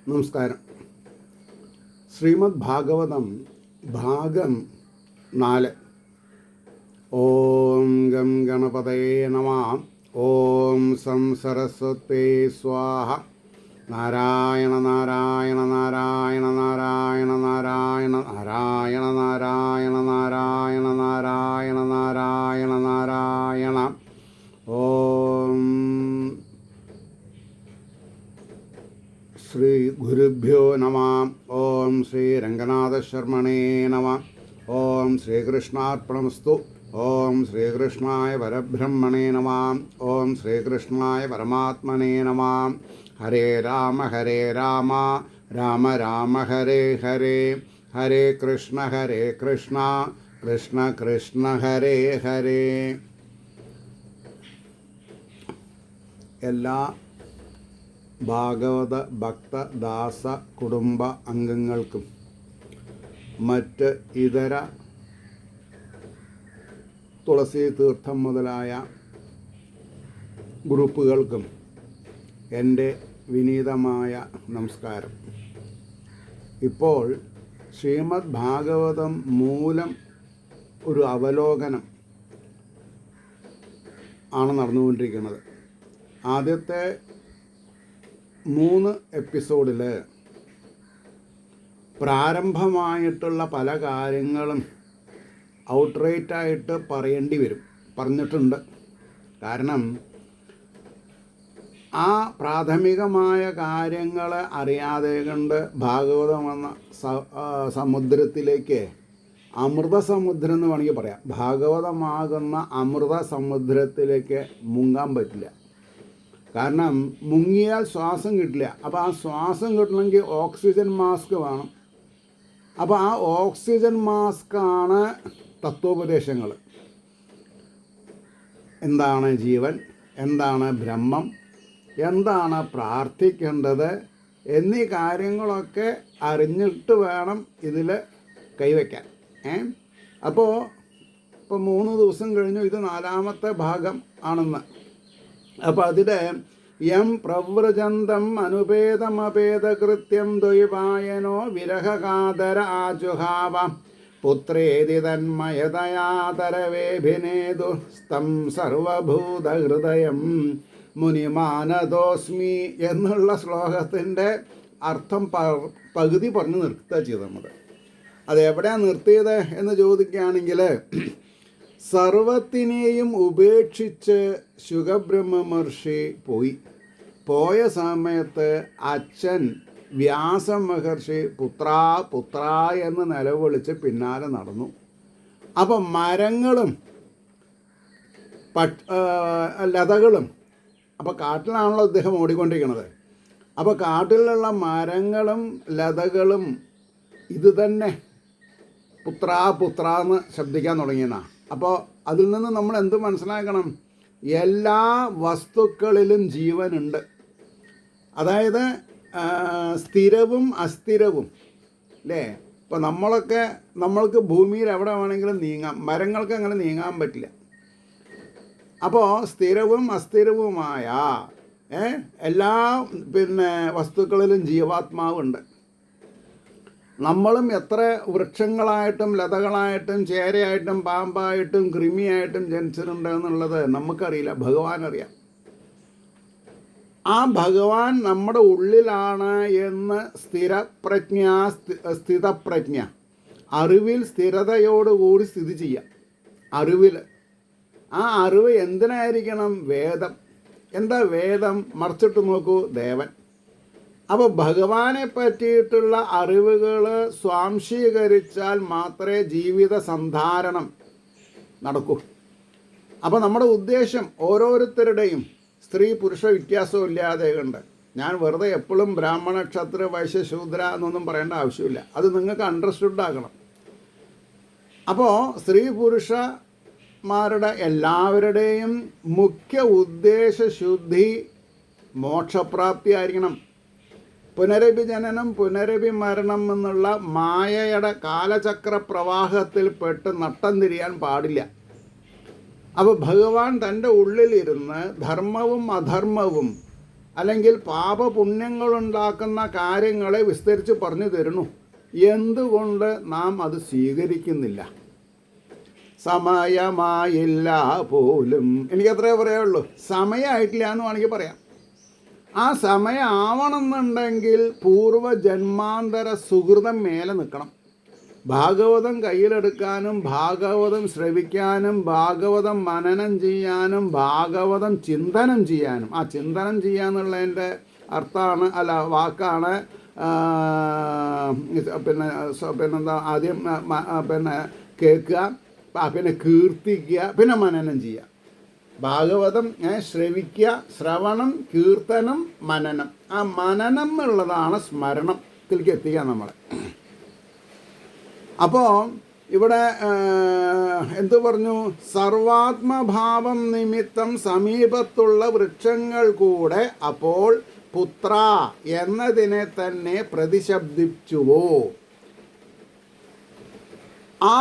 നമസ്കാരം. ശ്രീമദ് ഭാഗവതം ഭാഗം 4. ഓം ഗം ഗണപതയേ നമഃ. ഓം സം സരസ്വതേ സ്വാഹ. നാരായണ നാരായണ നാരായണ നാരായണ നാരായണ നാരായണ നാരായണ നാരായണ നാരായണ നാരായണ നാരായണ. ഓം ശ്രീ ഗുരുഭ്യോ നമഃ. ഓം ശ്രീ രംഗനാഥശർമ്മണേ നമഃ. ഓം ശ്രീകൃഷ്ണാർപ്പണമസ്തു. ഓം ശ്രീകൃഷ്ണായ പരബ്രഹ്മണേ നമഃ. ഓം ശ്രീകൃഷ്ണായ പരമാത്മനേ നമഃ. ഹരേ രാമ രാമ രാമ ഹരേ ഹരേ, ഹരേ കൃഷ്ണ കൃഷ്ണ കൃഷ്ണ ഹരേ ഹരേ. എല്ലാ ഭാഗവത ഭക്തദാസ കുടുംബ അംഗങ്ങൾക്കും മറ്റ് ഇതര തുളസി തീർത്ഥം മുതലായ ഗ്രൂപ്പുകൾക്കും എൻ്റെ വിനീതമായ നമസ്കാരം. ഇപ്പോൾ ശ്രീമദ് ഭാഗവതം മൂലം ഒരു അവലോകനം ആണ് നടന്നുകൊണ്ടിരിക്കുന്നത്. ആദ്യത്തെ 3 എപ്പിസോഡിൽ പ്രാരംഭമായിട്ടുള്ള പല കാര്യങ്ങളും ഔട്ട്റൈറ്റായിട്ട് പറഞ്ഞിട്ടുണ്ട്. കാരണം ആ പ്രാഥമികമായ കാര്യങ്ങൾ അറിയാതെ കൊണ്ട് ഭാഗവതം എന്ന സമുദ്രത്തിലേക്ക്, അമൃതസമുദ്രം എന്ന് വേണമെങ്കിൽ പറയാം, ഭാഗവതമാകുന്ന അമൃതസമുദ്രത്തിലേക്ക് മുങ്ങാൻ പറ്റില്ല. കാരണം മുങ്ങിയാൽ ശ്വാസം കിട്ടില്ല. അപ്പോൾ ആ ശ്വാസം കിട്ടണമെങ്കിൽ ഓക്സിജൻ മാസ്ക് വേണം. അപ്പോൾ ആ ഓക്സിജൻ മാസ്കാണ് തത്വോപദേശങ്ങൾ. എന്താണ് ജീവൻ, എന്താണ് ബ്രഹ്മം, എന്താണ് പ്രാർത്ഥിക്കേണ്ടത് എന്നീ കാര്യങ്ങളൊക്കെ അറിഞ്ഞിട്ട് വേണം ഇതിൽ കൈവയ്ക്കാൻ. അപ്പോൾ 3 ദിവസം കഴിഞ്ഞു. ഇത് 4ാമത്തെ ഭാഗം ആണെന്ന്. അപ്പോൾ അതിൽ യം പ്രവ്രജന്തം അനുപേതമപേതകൃത്യം ദ്വൈപായനോ വിരഹകാതര ആജുഹാവ പുത്രേതി തന്മയതയാതരവേഭിനേതു സ്തം സർവഭൂതഹൃദയം മുനിമാനദോസ്മി എന്നുള്ള ശ്ലോകത്തിൻ്റെ അർത്ഥം പകുതി പറഞ്ഞ് നിർത്തുക ചെയ്ത് നമ്മൾ. അതെവിടെയാണ് നിർത്തിയത് എന്ന് ചോദിക്കുകയാണെങ്കിൽ, സർവത്തിനെയും ഉപേക്ഷിച്ച് ശുകബ്രഹ്മമഹർഷി പോയ സമയത്ത് അച്ഛൻ വ്യാസ മഹർഷി പുത്ര എന്ന് നിലവിളിച്ച് പിന്നാലെ നടന്നു. അപ്പം മരങ്ങളും ലതകളും, അപ്പോൾ കാട്ടിലാണല്ലോ അദ്ദേഹം ഓടിക്കൊണ്ടിരിക്കുന്നത്. അപ്പോൾ കാട്ടിലുള്ള മരങ്ങളും ലതകളും ഇത് തന്നെ പുത്ര എന്ന് ശബ്ദിക്കാൻ തുടങ്ങിയെന്നാണ്. അപ്പോൾ അതിൽ നിന്ന് നമ്മൾ എന്ത് മനസ്സിലാക്കണം? എല്ലാ വസ്തുക്കളിലും ജീവനുണ്ട്. അതായത് സ്ഥിരവും അസ്ഥിരവും, അല്ലേ? ഇപ്പോൾ നമ്മൾക്ക് ഭൂമിയിൽ എവിടെ വേണമെങ്കിലും നീങ്ങാം, മരങ്ങൾക്ക് അങ്ങനെ നീങ്ങാൻ പറ്റില്ല. അപ്പോൾ സ്ഥിരവും അസ്ഥിരവുമായ എല്ലാ വസ്തുക്കളിലും ജീവാത്മാവുണ്ട്. നമ്മളും എത്ര വൃക്ഷങ്ങളായിട്ടും ലതകളായിട്ടും ചേരയായിട്ടും പാമ്പായിട്ടും കൃമിയായിട്ടും ജനിച്ചിട്ടുണ്ട് എന്നുള്ളത് നമുക്കറിയില്ല, ഭഗവാനറിയാം. ആ ഭഗവാൻ നമ്മുടെ ഉള്ളിലാണ് എന്ന് സ്ഥിതപ്രജ്ഞ, അറിവിൽ സ്ഥിരതയോടുകൂടി സ്ഥിതി ചെയ്യാം. അറിവിൽ ആ അറിവ് എന്തിനായിരിക്കണം? വേദം. എന്താ വേദം? മറിച്ചിട്ട് നോക്കൂ, ദേവൻ. അപ്പോൾ ഭഗവാനെ പറ്റിയിട്ടുള്ള അറിവുകൾ സ്വാംശീകരിച്ചാൽ മാത്രമേ ജീവിത സന്ധാരണം നടക്കൂ. അപ്പോൾ നമ്മുടെ ഉദ്ദേശം ഓരോരുത്തരുടെയും സ്ത്രീ പുരുഷ വ്യത്യാസവും ഇല്ലാതെ ഉണ്ട്. ഞാൻ വെറുതെ എപ്പോഴും ബ്രാഹ്മണ ക്ഷത്രിയ വൈശ്യ ശൂദ്ര എന്നൊന്നും പറയേണ്ട ആവശ്യമില്ല. അത് നിങ്ങൾക്ക് അണ്ടർസ്റ്റുഡ് ആകണം. അപ്പോൾ സ്ത്രീ പുരുഷന്മാരുടെ എല്ലാവരുടെയും മുഖ്യ ഉദ്ദേശ ശുദ്ധി മോക്ഷപ്രാപ്തി ആയിരിക്കണം. പുനരഭി ജനനം പുനരഭി മരണം എന്നുള്ള മായയുടെ കാലചക്ര പ്രവാഹത്തിൽപ്പെട്ട് നട്ടം തിരിയാൻ പാടില്ല. അപ്പോൾ ഭഗവാൻ തൻ്റെ ഉള്ളിലിരുന്ന് ധർമ്മവും അധർമ്മവും അല്ലെങ്കിൽ പാപപുണ്യങ്ങളുണ്ടാക്കുന്ന കാര്യങ്ങളെ വിസ്തരിച്ച് പറഞ്ഞു തരുന്നു. എന്തുകൊണ്ട് നാം അത് സ്വീകരിക്കുന്നില്ല? സമയമായില്ല പോലും, എനിക്കത്രേ പറയാനുള്ളൂ. സമയമായിട്ടില്ല എന്ന് വേണമെങ്കിൽ പറയാം. ആ സമയം ആവണമെന്നുണ്ടെങ്കിൽ പൂർവ്വജന്മാന്തര സുഹൃതം മേലെ നിൽക്കണം. ഭാഗവതം കയ്യിലെടുക്കാനും ഭാഗവതം ശ്രവിക്കാനും ഭാഗവതം മനനം ചെയ്യാനും ഭാഗവതം ചിന്തനം ചെയ്യാനും, ആ ചിന്തനം ചെയ്യാന്നുള്ളതിൻ്റെ അർത്ഥമാണ് വാക്കാണ് പിന്നെന്താ ആദ്യം കേൾക്കുക, പിന്നെ കീർത്തിക്കുക, പിന്നെ മനനം ചെയ്യുക. ഭാഗവതം ശ്രവിക്കുക, ശ്രവണം, കീർത്തനം, മനനം. ആ മനനം എന്നുള്ളതാണ് സ്മരണത്തിലേക്ക് എത്തിക്കുക നമ്മളെ. അപ്പോൾ ഇവിടെ എന്തു പറഞ്ഞു? സർവാത്മഭാവം നിമിത്തം സമീപത്തുള്ള വൃക്ഷങ്ങൾ കൂടെ അപ്പോൾ പുത്ര എന്നതിനെ തന്നെ പ്രതിശബ്ദിച്ചുവോ? ആ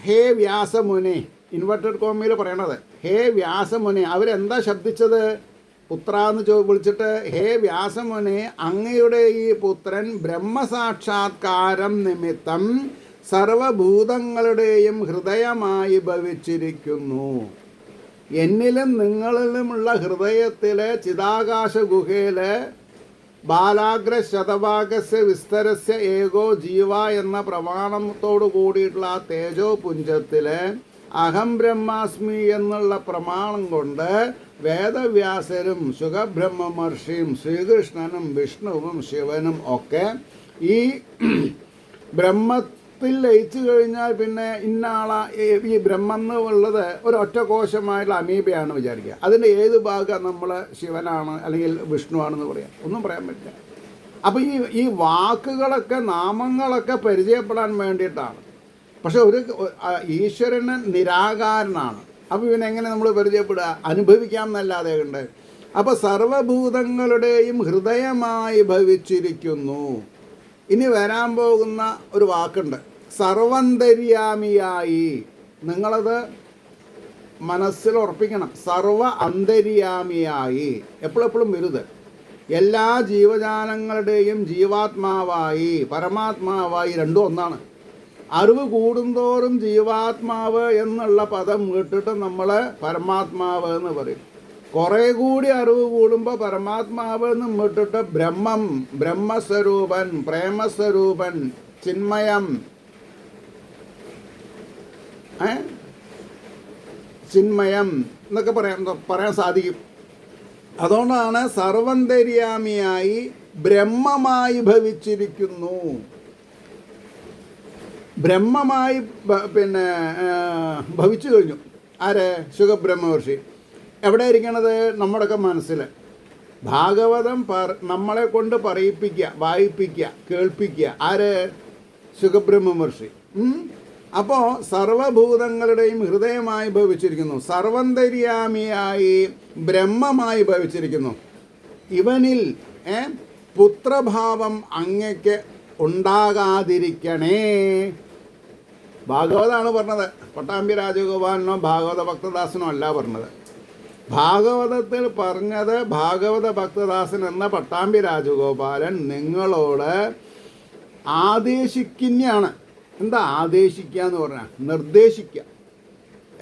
ഹേ വ്യാസമുനെ, ഇൻവെർട്ടഡ് കോമയിൽ പറയണത് ഹേ വ്യാസമുനെ, അവരെന്താ ശബ്ദിച്ചത്? പുത്ര എന്ന് വിളിച്ചിട്ട് ഹേ വ്യാസമുനെ, അങ്ങയുടെ ഈ പുത്രൻ ബ്രഹ്മസാക്ഷാത്കാരം നിമിത്തം സർവഭൂതങ്ങളുടെയും ഹൃദയമായി ഭവിച്ചിരിക്കുന്നു. എന്നിലും നിങ്ങളിലുമുള്ള ഹൃദയത്തിലെ ചിദാകാശ ഗുഹയിലെ ബാലാഗ്ര ശതഭാഗസ്യ വിസ്തരസ്യ ഏകോ ജീവ എന്ന പ്രമാണത്തോടു കൂടിയിട്ടുള്ള ആ തേജോ പുഞ്ചത്തിലെ അഹം ബ്രഹ്മാസ്മി എന്നുള്ള പ്രമാണം കൊണ്ട് വേദവ്യാസരും സുഖബ്രഹ്മ മഹർഷിയും ശ്രീകൃഷ്ണനും വിഷ്ണുവും ശിവനും ഒക്കെ ഈ ബ്രഹ്മത്തിൽ ലയിച്ചു കഴിഞ്ഞാൽ പിന്നെ ഇന്നാളാ ഈ ബ്രഹ്മം എന്നുള്ളത് ഒരു ഒറ്റകോശമായിട്ടുള്ള അമീബയാണ് വിചാരിക്കുക. അതിൻ്റെ ഏത് ഭാഗം നമ്മൾ ശിവനാണ് അല്ലെങ്കിൽ വിഷ്ണു ആണെന്ന് പറയാം? ഒന്നും പറയാൻ പറ്റില്ല. അപ്പോൾ ഈ വാക്കുകളൊക്കെ നാമങ്ങളൊക്കെ പരിചയപ്പെടാൻ വേണ്ടിയിട്ടാണ്. പക്ഷെ ഒരു ഈശ്വരന് നിരാകാരനാണ്. അപ്പോൾ ഇവനെങ്ങനെ നമ്മൾ പരിചയപ്പെടുക? അനുഭവിക്കാം എന്നല്ലാതെ ഉണ്ട്. അപ്പോൾ സർവഭൂതങ്ങളുടെയും ഹൃദയമായി ഭവിച്ചിരിക്കുന്നു. ഇനി വരാൻ പോകുന്ന ഒരു വാക്കുണ്ട്, സർവന്തര്യാമിയായി. നിങ്ങളത് മനസ്സിൽ ഉറപ്പിക്കണം. സർവ അന്തര്യാമിയായി എപ്പോഴെപ്പോഴും വരുത്. എല്ലാ ജീവജാലങ്ങളുടെയും ജീവാത്മാവായി, പരമാത്മാവായി, രണ്ടും ഒന്നാണ്. അറിവ് കൂടുന്തോറും ജീവാത്മാവ് എന്നുള്ള പദം വിട്ടിട്ട് നമ്മൾ പരമാത്മാവ് എന്ന് പറയും. കുറേ കൂടി അറിവ് കൂടുമ്പോൾ പരമാത്മാവ് എന്ന് വിട്ടിട്ട് ബ്രഹ്മം, ബ്രഹ്മസ്വരൂപൻ, പ്രേമസ്വരൂപൻ, ചിന്മയം, ചിന്മയം എന്നൊക്കെ പറയാൻ സാധിക്കും. അതുകൊണ്ടാണ് സർവന്തര്യാമിയായി ബ്രഹ്മമായി ഭവിച്ചിരിക്കുന്നു. ബ്രഹ്മമായി ഭവിച്ചു കഴിഞ്ഞു. ആര്? സുഖബ്രഹ്മർഷി. എവിടെ ഇരിക്കണത്? നമ്മുടെയൊക്കെ മനസ്സിൽ. ഭാഗവതം നമ്മളെ കൊണ്ട് പറയിപ്പിക്കുക, വായിപ്പിക്കുക, കേൾപ്പിക്കുക. ആര്? സുഖബ്രഹ്മർഷി. അപ്പോൾ സർവഭൂതങ്ങളുടെയും ഹൃദയമായി ഭവിച്ചിരിക്കുന്നു. സർവന്തര്യാമിയായി ബ്രഹ്മമായി ഭവിച്ചിരിക്കുന്നു. ഇവനിൽ പുത്രഭാവം അങ്ങയ്ക്ക് ഉണ്ടാകാതിരിക്കണേ. ഭാഗവതാണ് പറഞ്ഞത്. പട്ടാമ്പി രാജഗോപാലനോ ഭാഗവത ഭക്തദാസനോ അല്ല പറഞ്ഞത്. ഭാഗവതത്തിൽ പറഞ്ഞത് ഭാഗവത ഭക്തദാസൻ എന്ന പട്ടാമ്പി രാജഗോപാലൻ നിങ്ങളോട് ആദേശിക്കുന്നതാണ്. എന്താ ആദേശിക്കുക എന്ന് പറഞ്ഞാൽ? നിർദ്ദേശിക്കുക.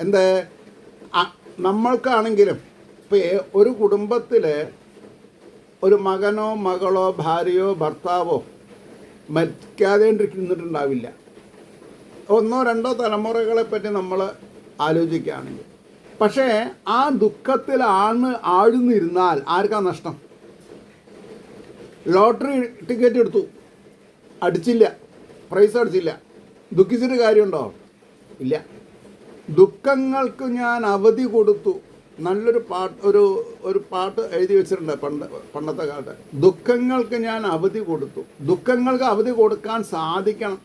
എന്ത്? നമ്മൾക്കാണെങ്കിലും ഇപ്പോൾ ഒരു കുടുംബത്തിൽ ഒരു മകനോ മകളോ ഭാര്യയോ ഭർത്താവോ മരിക്കാതെ നിന്നിട്ടുണ്ടാവില്ല. ഒന്നോ രണ്ടോ തലമുറകളെ പറ്റി നമ്മൾ ആലോചിക്കുകയാണെങ്കിൽ. പക്ഷേ ആ ദുഃഖത്തിൽ ആഴ്ന്നിരുന്നാൽ ആർക്കാ നഷ്ടം? ലോട്ടറി ടിക്കറ്റ് എടുത്തു, അടിച്ചില്ല, പ്രൈസ് അടിച്ചില്ല, ദുഃഖിച്ചിട്ട് കാര്യമുണ്ടോ? ഇല്ല. ദുഃഖങ്ങൾക്ക് ഞാൻ അവധി കൊടുത്തു. നല്ലൊരു ഒരു പാട്ട് എഴുതി വെച്ചിട്ടുണ്ട് പണ്ടത്തെ കാലത്ത്. ദുഃഖങ്ങൾക്ക് ഞാൻ അവധി കൊടുത്തു. ദുഃഖങ്ങൾക്ക് അവധി കൊടുക്കാൻ സാധിക്കണം.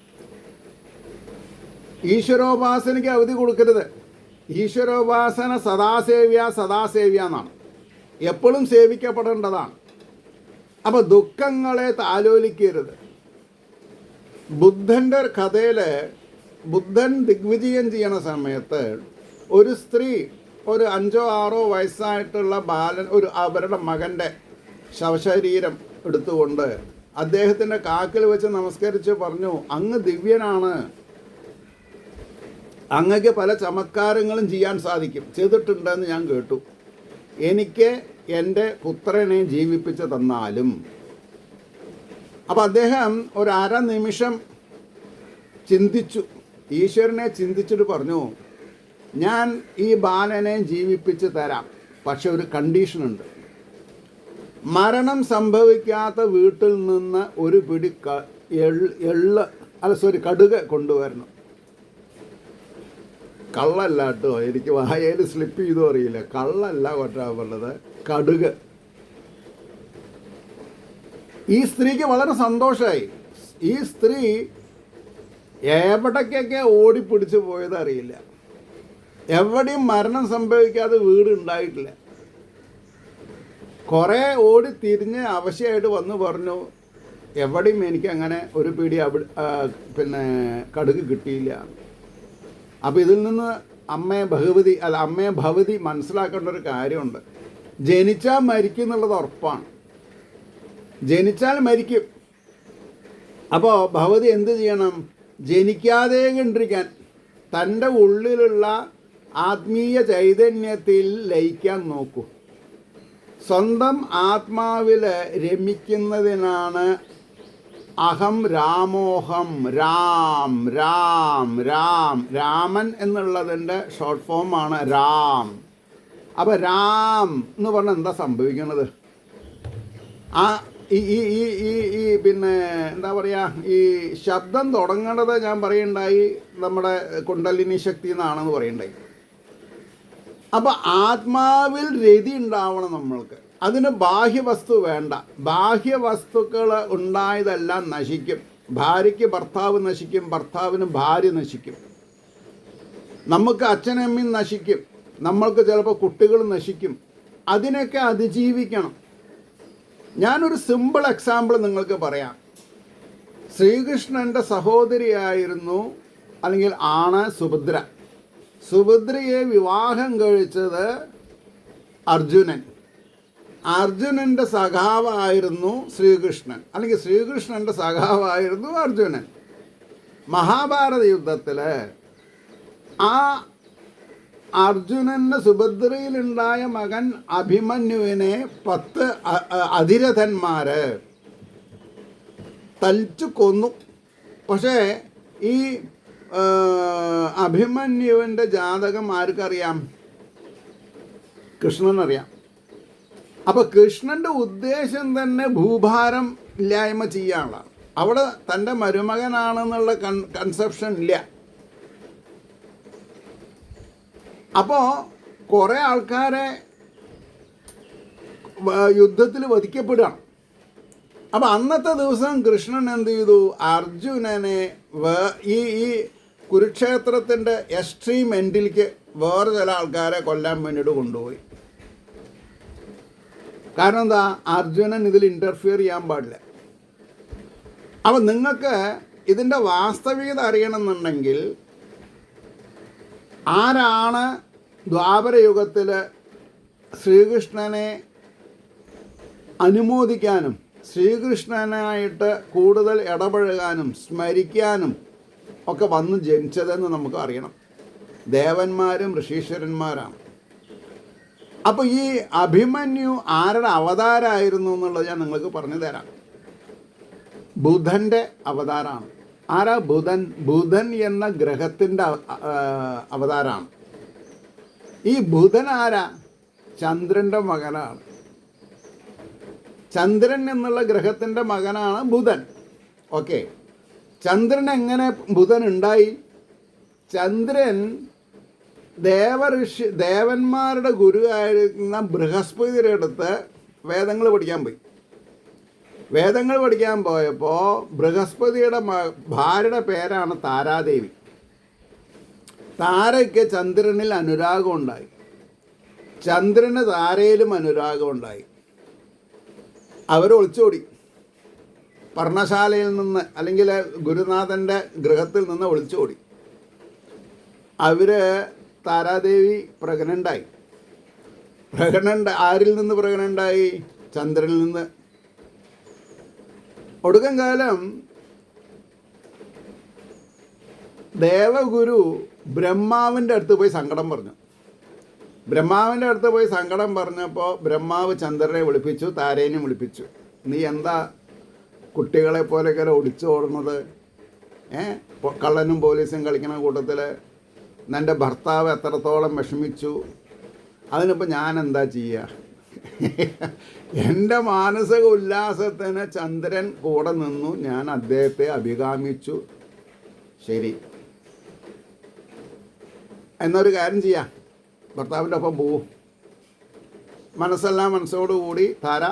ഈശ്വരോപാസനയ്ക്ക് അവധി കൊടുക്കരുത്. ഈശ്വരോപാസന സദാസേവ്യ എന്നാണ്. എപ്പോഴും സേവിക്കപ്പെടേണ്ടതാണ്. അപ്പോൾ ദുഃഖങ്ങളെ താലോലിക്കരുത്. ബുദ്ധൻ്റെ കഥയിൽ ബുദ്ധൻ ദിഗ്വിജയം ചെയ്യണ സമയത്ത് ഒരു സ്ത്രീ, ഒരു 5 or 6 വയസ്സായിട്ടുള്ള ബാലൻ, അവരുടെ മകൻ്റെ ശവശരീരം എടുത്തുകൊണ്ട് അദ്ദേഹത്തിൻ്റെ കാക്കിൽ വെച്ച് നമസ്കരിച്ച് പറഞ്ഞു, അങ്ങ് ദിവ്യനാണ്, അങ്ങക്ക് പല ചമത്കാരങ്ങളും ചെയ്യാൻ സാധിക്കും, ചെയ്തിട്ടുണ്ടെന്ന് ഞാൻ കേട്ടു. എനിക്ക് എൻ്റെ പുത്രനെ ജീവിപ്പിച്ച് തന്നാലും. അപ്പം അദ്ദേഹം ഒരു നിമിഷം ചിന്തിച്ചു, ഈശ്വരനെ ചിന്തിച്ചിട്ട് പറഞ്ഞു, ഞാൻ ഈ ബാലനെ ജീവിപ്പിച്ച് തരാം, പക്ഷെ ഒരു കണ്ടീഷനുണ്ട്. മരണം സംഭവിക്കാത്ത വീട്ടിൽ നിന്ന് ഒരു പിടി കടുക് കൊണ്ടുവരണം. കള്ളല്ല കേട്ടോ, എനിക്ക് വായയിൽ സ്ലിപ്പ് ചെയ്തു അറിയില്ല, കള്ളല്ല കൊറ്റാവുള്ളത്, കടുക്. ഈ സ്ത്രീക്ക് വളരെ സന്തോഷമായി. ഈ സ്ത്രീ എവിടേക്കൊക്കെ ഓടിപ്പിടിച്ച് പോയത് അറിയില്ല. എവിടെയും മരണം സംഭവിക്കാതെ വീട് ഉണ്ടായിട്ടില്ല. കുറേ ഓടി തിരിഞ്ഞ് അവശയായിട്ട് വന്ന് പറഞ്ഞു, എവിടെയും എനിക്ക് അങ്ങനെ ഒരു പിടി പിന്നെ കടുക് കിട്ടിയില്ല. അപ്പോൾ ഇതിൽ നിന്ന് അമ്മയെ ഭഗവതി മനസ്സിലാക്കേണ്ട ഒരു കാര്യമുണ്ട്. ജനിച്ചാൽ മരിക്കും എന്നുള്ളത് ഉറപ്പാണ്. ജനിച്ചാൽ മരിക്കും. അപ്പോൾ ഭഗവതി എന്ത് ചെയ്യണം? ജനിക്കാതെ കണ്ടിരിക്കാൻ, തൻ്റെ ഉള്ളിലുള്ള ആത്മീയ ചൈതന്യത്തിൽ ലയിക്കാൻ നോക്കൂ. സ്വന്തം ആത്മാവിൽ രമിക്കുന്നതിനാണ് അഹം രാമോഹം, രാം രാം രാം. രാമൻ എന്നുള്ളതിൻ്റെ ഷോർട്ട് ഫോമാണ് രാം. അപ്പോൾ രാം എന്ന് പറഞ്ഞാൽ എന്താ സംഭവിക്കുന്നത്? ഈ പിന്നെ എന്താ പറയുക, ഈ ശബ്ദം തുടങ്ങേണ്ടത് ഞാൻ പറയുണ്ടായി നമ്മുടെ കുണ്ടലിനി ശക്തി എന്നാണെന്ന് പറയുണ്ടായി. അപ്പോൾ ആത്മാവിൽ രതി ഉണ്ടാവണം നമ്മൾക്ക്. അതിന് ബാഹ്യവസ്തു വേണ്ട. ബാഹ്യവസ്തുക്കൾ ഉണ്ടായതെല്ലാം നശിക്കും. ഭാര്യയ്ക്ക് ഭർത്താവ് നശിക്കും, ഭർത്താവിന് ഭാര്യ നശിക്കും, നമുക്ക് അച്ഛനമ്മയും നശിക്കും, നമ്മൾക്ക് ചിലപ്പോൾ കുട്ടികൾ നശിക്കും. അതിനൊക്കെ അതിജീവിക്കണം. ഞാനൊരു സിമ്പിൾ എക്സാമ്പിൾ നിങ്ങൾക്ക് പറയാം. ശ്രീകൃഷ്ണൻ്റെ സഹോദരിയായിരുന്നു അല്ലെങ്കിൽ ആണ് സുഭദ്ര. സുഭദ്രയെ വിവാഹം കഴിച്ചത് അർജുനൻ. അർജുനൻ്റെ സഖാവായിരുന്നു ശ്രീകൃഷ്ണൻ, അല്ലെങ്കിൽ ശ്രീകൃഷ്ണൻ്റെ സഖാവായിരുന്നു അർജുനൻ. മഹാഭാരത യുദ്ധത്തിൽ ആ അർജുനന് സുഭദ്രയിലുണ്ടായ മകൻ അഭിമന്യുവിനെ 10 അതിരഥന്മാർ തലിച്ചു കൊന്നു. പക്ഷേ ഈ അഭിമന്യുവിൻ്റെ ജാതകം ആർക്കറിയാം? കൃഷ്ണനറിയാം. അപ്പോൾ കൃഷ്ണൻ്റെ ഉദ്ദേശം തന്നെ ഭൂഭാരം ഇല്ലായ്മ ചെയ്യാനുള്ള, അവിടെ തൻ്റെ മരുമകനാണെന്നുള്ള കൺസെപ്ഷൻ ഇല്ല. അപ്പോൾ കുറേ ആൾക്കാരെ യുദ്ധത്തിൽ വധിക്കപ്പെടുകയാണ്. അപ്പം അന്നത്തെ ദിവസം കൃഷ്ണൻ എന്ത് ചെയ്തു? അർജുനനെ ഈ കുരുക്ഷേത്രത്തിൻ്റെ എക്സ്ട്രീം എൻഡിലേക്ക് വേറെ ചില ആൾക്കാരെ കൊല്ലാൻ വേണ്ടിയിട്ട് കൊണ്ടുപോയി. കാരണം എന്താ? അർജുനൻ ഇതിൽ ഇൻ്റർഫിയർ ചെയ്യാൻ പാടില്ല. അപ്പം നിങ്ങൾക്ക് ഇതിൻ്റെ വാസ്തവികത അറിയണമെന്നുണ്ടെങ്കിൽ, ആരാണ് ദ്വാപരയുഗത്തിൽ ശ്രീകൃഷ്ണനെ അനുമോദിക്കാനും ശ്രീകൃഷ്ണനായിട്ട് കൂടുതൽ ഇടപഴകാനും സ്മരിക്കാനും ഒക്കെ വന്ന് ജനിച്ചതെന്ന് നമുക്ക് അറിയണം. ദേവന്മാരും ഋഷീശ്വരന്മാരാണ്. അപ്പോൾ ഈ അഭിമന്യു ആരുടെ അവതാരമായിരുന്നു എന്നുള്ളത് ഞാൻ നിങ്ങൾക്ക് പറഞ്ഞു തരാം. ബുധൻ്റെ അവതാരമാണ്. ആരാ ബുധൻ? ബുധൻ എന്ന ഗ്രഹത്തിൻ്റെ അവതാരമാണ്. ഈ ബുധൻ ആരാ? ചന്ദ്രൻ്റെ മകനാണ്. ചന്ദ്രൻ എന്നുള്ള ഗ്രഹത്തിൻ്റെ മകനാണ് ബുധൻ. ഓക്കെ, ചന്ദ്രൻ എങ്ങനെ ബുധൻ ഉണ്ടായി? ചന്ദ്രൻ ദേവന്മാരുടെ ഗുരുവായിരുന്ന ബൃഹസ്പതിയുടെ അടുത്ത് വേദങ്ങൾ പഠിക്കാൻ പോയി. വേദങ്ങൾ പഠിക്കാൻ പോയപ്പോൾ ബൃഹസ്പതിയുടെ ഭാര്യയുടെ പേരാണ് താരാദേവി. താരയ്ക്ക് ചന്ദ്രനിൽ അനുരാഗം ഉണ്ടായി, ചന്ദ്രന് താരയിലും അനുരാഗം ഉണ്ടായി. അവർ ഒളിച്ചോടി. പർണശാലയിൽ നിന്ന്, അല്ലെങ്കിൽ ഗുരുനാഥൻ്റെ ഗൃഹത്തിൽ നിന്ന് ഒളിച്ചോടി. അവർ താരാദേവി പ്രഗ്നൻ്റായി. ആരിൽ നിന്ന് പ്രഗ്നൻ്റായി? ചന്ദ്രനിൽ നിന്ന്. ഒടുക്കം കാലം ദേവഗുരു ബ്രഹ്മാവിൻ്റെ അടുത്ത് പോയി സങ്കടം പറഞ്ഞു. ബ്രഹ്മാവിൻ്റെ അടുത്ത് പോയി സങ്കടം പറഞ്ഞപ്പോൾ ബ്രഹ്മാവ് ചന്ദ്രനെ വിളിപ്പിച്ചു, താരേനെയും വിളിപ്പിച്ചു. നീ എന്താ കുട്ടികളെ പോലെയൊക്കെ ഒടിച്ചോടുന്നത്? കള്ളനും പോലീസും കളിക്കുന്ന കൂട്ടത്തിൽ നിൻ്റെ ഭർത്താവ് എത്രത്തോളം വിഷമിച്ചു, അതിനിപ്പോൾ ഞാൻ എന്താ ചെയ്യുക? എൻ്റെ മാനസിക ഉല്ലാസത്തിന് ചന്ദ്രൻ കൂടെ നിന്നു, ഞാൻ അദ്ദേഹത്തെ അഭികാമിച്ചു. ശരി, എന്നൊരു കാര്യം ചെയ്യാം, ഭർത്താവിൻ്റെ ഒപ്പം പോവും. മനസ്സോടുകൂടി താര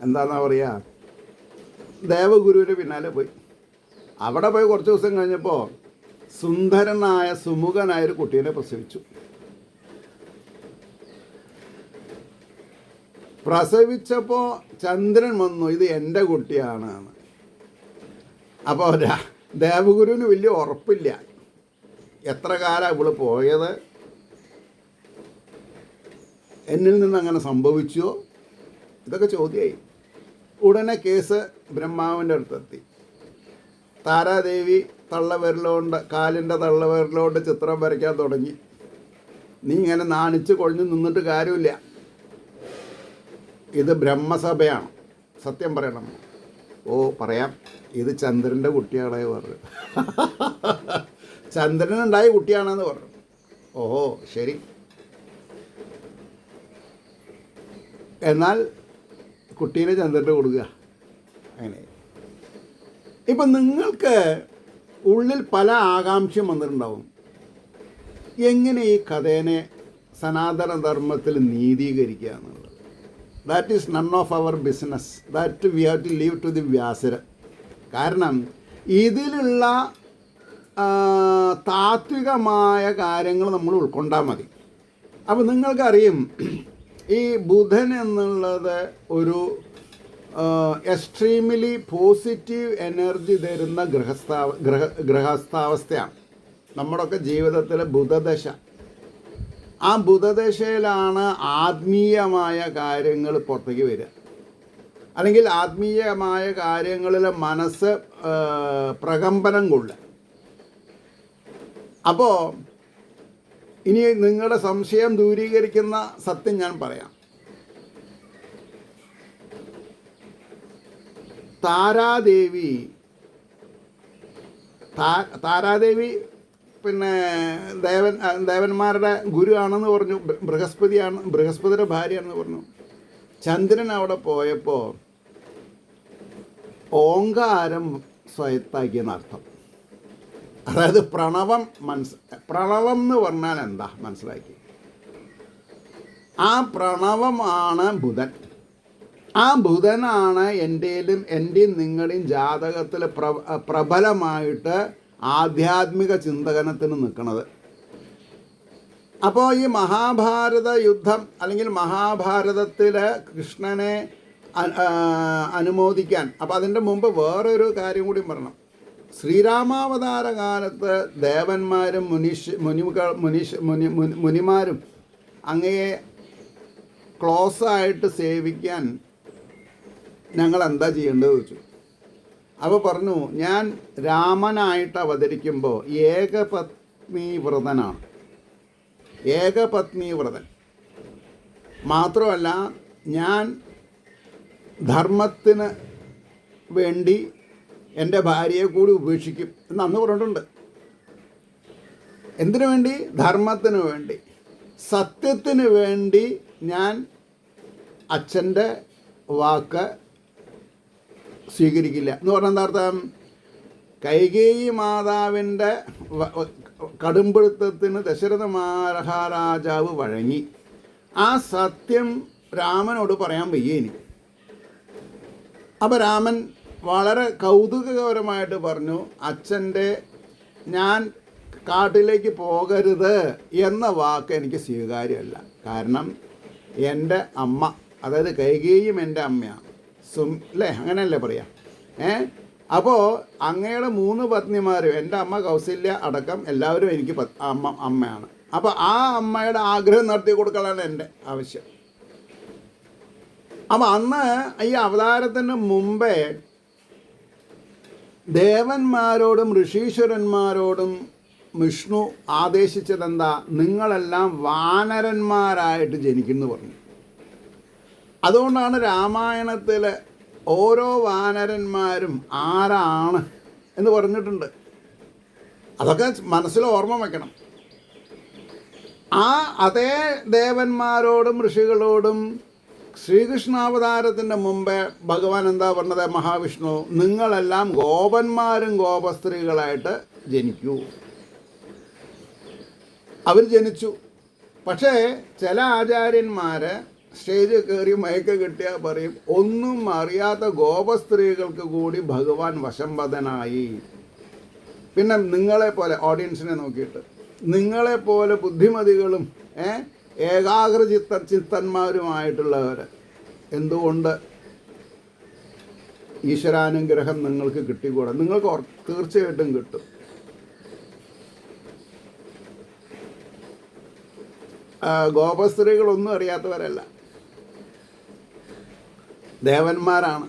എന്താണെന്നാ പറയുക, ദേവഗുരുവിൻ്റെ പിന്നാലെ പോയി. അവിടെ പോയി കുറച്ച് ദിവസം കഴിഞ്ഞപ്പോൾ സുന്ദരനായ സുമുഖനായൊരു കുട്ടീനെ പ്രസവിച്ചു. പ്രസവിച്ചപ്പോൾ ചന്ദ്രൻ വന്നു, ഇത് എൻ്റെ കുട്ടിയാണ്. അപ്പോൾ ദേവഗുരുവിന് വലിയ ഉറപ്പില്ല, എത്ര കാലം ഇവള് പോയത്, എന്നിൽ നിന്ന് അങ്ങനെ സംഭവിച്ചോ, ഇതൊക്കെ ചോദ്യമായി. ഉടനെ കേസ് ബ്രഹ്മാവിൻ്റെ അടുത്തെത്തി. താരാദേവി തള്ളവിരലുകൊണ്ട്, കാലിൻ്റെ തള്ളവിരലുകൊണ്ട് ചിത്രം വരയ്ക്കാൻ തുടങ്ങി. നീ ഇങ്ങനെ നാണിച്ച് കൊഴിഞ്ഞ് നിന്നിട്ട് കാര്യമില്ല, ഇത് ബ്രഹ്മസഭയാണ്, സത്യം പറയണം. ഓ പറയാം, ഇത് ചന്ദ്രൻ്റെ കുട്ടിയാണേ പറഞ്ഞു. ചന്ദ്രനുണ്ടായ കുട്ടിയാണെന്ന് പറഞ്ഞു. ഓഹോ ശരി, എന്നാൽ കുട്ടീനെ ചന്ദ്രൻ്റെ കൊടുക്കുക. അങ്ങനെ ഇപ്പം നിങ്ങൾക്ക് ഉള്ളിൽ പല ആകാംക്ഷയും വന്നിട്ടുണ്ടാവും, എങ്ങനെ ഈ കഥേനെ സനാതന ധർമ്മത്തിൽ നീതീകരിക്കുക എന്നുള്ളത്. That is none of our business, that we have to leave to the വ്യാസര. കാരണം ഇതിലുള്ള താത്വികമായ കാര്യങ്ങൾ നമ്മൾ ഉൾക്കൊണ്ടാൽ മതി. അപ്പോൾ നിങ്ങൾക്കറിയും, ഈ ബുധൻ എന്നുള്ളത് ഒരു എക്സ്ട്രീംലി പോസിറ്റീവ് എനർജി തരുന്ന ഗ്രഹസ്ഥാവസ്ഥയാണ്. നമ്മുടെയൊക്കെ ജീവിതത്തിലെ ബുധദശ, ആ ബുധദശയിലാണ് ആത്മീയമായ കാര്യങ്ങൾ പുറത്തേക്ക് വരിക, അല്ലെങ്കിൽ ആത്മീയമായ കാര്യങ്ങളിൽ മനസ്സ് പ്രകമ്പനം കൊള്ളുക. അപ്പോൾ ഇനി നിങ്ങളുടെ സംശയം ദൂരീകരിക്കുന്ന സത്യം ഞാൻ പറയാം. താരാദേവി പിന്നെ ദേവന്മാരുടെ ഗുരുവാണെന്ന് പറഞ്ഞു, ബൃഹസ്പതിയുടെ ഭാര്യയാണെന്ന് പറഞ്ഞു. ചന്ദ്രൻ അവിടെ പോയപ്പോൾ ഓങ്കാരം സ്വയത്താക്കിയെന്നർത്ഥം. അതായത് പ്രണവം എന്ന് പറഞ്ഞാൽ എന്താ മനസ്സിലാക്കി. ആ പ്രണവമാണ് ബുധൻ. ആ ബുധനാണ് എൻ്റെയും നിങ്ങളുടെയും ജാതകത്തിൽ പ്രബലമായിട്ട് ആധ്യാത്മിക ചിന്തകനത്തിന് നിൽക്കുന്നത്. അപ്പോൾ ഈ മഹാഭാരത യുദ്ധം അല്ലെങ്കിൽ മഹാഭാരതത്തിൽ കൃഷ്ണനെ അനുമോദിക്കാൻ, അപ്പോൾ അതിൻ്റെ മുമ്പ് വേറൊരു കാര്യം കൂടി പറയണം. ശ്രീരാമാവതാര കാലത്ത് ദേവന്മാരും മുനിമാരും അങ്ങയെ ക്ലോസായിട്ട് സേവിക്കാൻ ഞങ്ങൾ എന്താ ചെയ്യേണ്ടത് ചോദിച്ചു. അപ്പോൾ പറഞ്ഞു, ഞാൻ രാമനായിട്ട് അവതരിക്കുമ്പോൾ ഏകപത്നി വ്രതനാണ്. ഏകപത്നി വ്രതൻ മാത്രമല്ല, ഞാൻ ധർമ്മത്തിന് വേണ്ടി എൻ്റെ ഭാര്യയെ കൂടി ഉപേക്ഷിക്കും എന്ന് അന്ന് പറഞ്ഞിട്ടുണ്ട്. എന്തിനു വേണ്ടി? ധർമ്മത്തിന് വേണ്ടി, സത്യത്തിന് വേണ്ടി ഞാൻ അച്ഛൻ്റെ വാക്ക് സ്വീകരിക്കില്ല എന്ന് പറഞ്ഞാൽ എന്താ അർത്ഥം? കൈകേയി മാതാവിൻ്റെ കടുംപിടുത്തത്തിന് ദശരഥ മഹാരാജാവ് വഴങ്ങി. ആ സത്യം രാമനോട് പറയാൻ വയ്യ ഇനി. അപ്പോൾ രാമൻ വളരെ കൗതുകകരമായിട്ട് പറഞ്ഞു, അച്ഛൻ്റെ ഞാൻ കാട്ടിലേക്ക് പോകരുത് എന്ന വാക്ക് എനിക്ക് സ്വീകാര്യമല്ല. കാരണം എൻ്റെ അമ്മ, അതായത് കൈകേയും എൻ്റെ അമ്മയാണ്. അല്ലേ, അങ്ങനെയല്ലേ പറയാം. അപ്പോൾ അങ്ങയുടെ 3 പത്നിമാരും, എൻ്റെ അമ്മ കൗസല്യ അടക്കം എല്ലാവരും എനിക്ക് അമ്മയാണ്. അപ്പോൾ ആ അമ്മയുടെ ആഗ്രഹം നടത്തി കൊടുക്കലാണ് എൻ്റെ ആവശ്യം. അപ്പം അന്ന് ഈ അവതാരത്തിന് മുമ്പേ ദേവന്മാരോടും ഋഷീശ്വരന്മാരോടും വിഷ്ണു ആദേശിച്ചതെന്താ? നിങ്ങളെല്ലാം വാനരന്മാരായിട്ട് ജനിക്കുന്നു പറഞ്ഞു. അതുകൊണ്ടാണ് രാമായണത്തിൽ ഓരോ വാനരന്മാരും ആരാണ് എന്ന് പറഞ്ഞിട്ടുണ്ട്. അതൊക്കെ മനസ്സിൽ ഓർമ്മ വയ്ക്കണം. അതേ ദേവന്മാരോടും ഋഷികളോടും ശ്രീകൃഷ്ണാവതാരത്തിൻ്റെ മുമ്പേ ഭഗവാൻ എന്താ പറഞ്ഞത്? മഹാവിഷ്ണു, നിങ്ങളെല്ലാം ഗോപന്മാരും ഗോപസ്ത്രീകളായിട്ട് ജനിക്കൂ. അവർ ജനിച്ചു. പക്ഷേ ചില ആചാര്യന്മാർ സ്റ്റേജിൽ കയറി മയക്ക കിട്ടിയാൽ പറയും, ഒന്നും അറിയാത്ത ഗോപസ്ത്രീകൾക്ക് കൂടി ഭഗവാൻ വശംവദനായി. പിന്നെ നിങ്ങളെപ്പോലെ, ഓഡിയൻസിനെ നോക്കിയിട്ട്, നിങ്ങളെപ്പോലെ ബുദ്ധിമതികളും ചിത്തന്മാരുമായിട്ടുള്ളവർ എന്തുകൊണ്ട് ഈശ്വരാനുഗ്രഹം നിങ്ങൾക്ക് കിട്ടിക്കൂടാ? നിങ്ങൾക്ക് തീർച്ചയായിട്ടും കിട്ടും. ഗോപസ്ത്രീകളൊന്നും അറിയാത്തവരല്ല, ദേവന്മാരാണ്,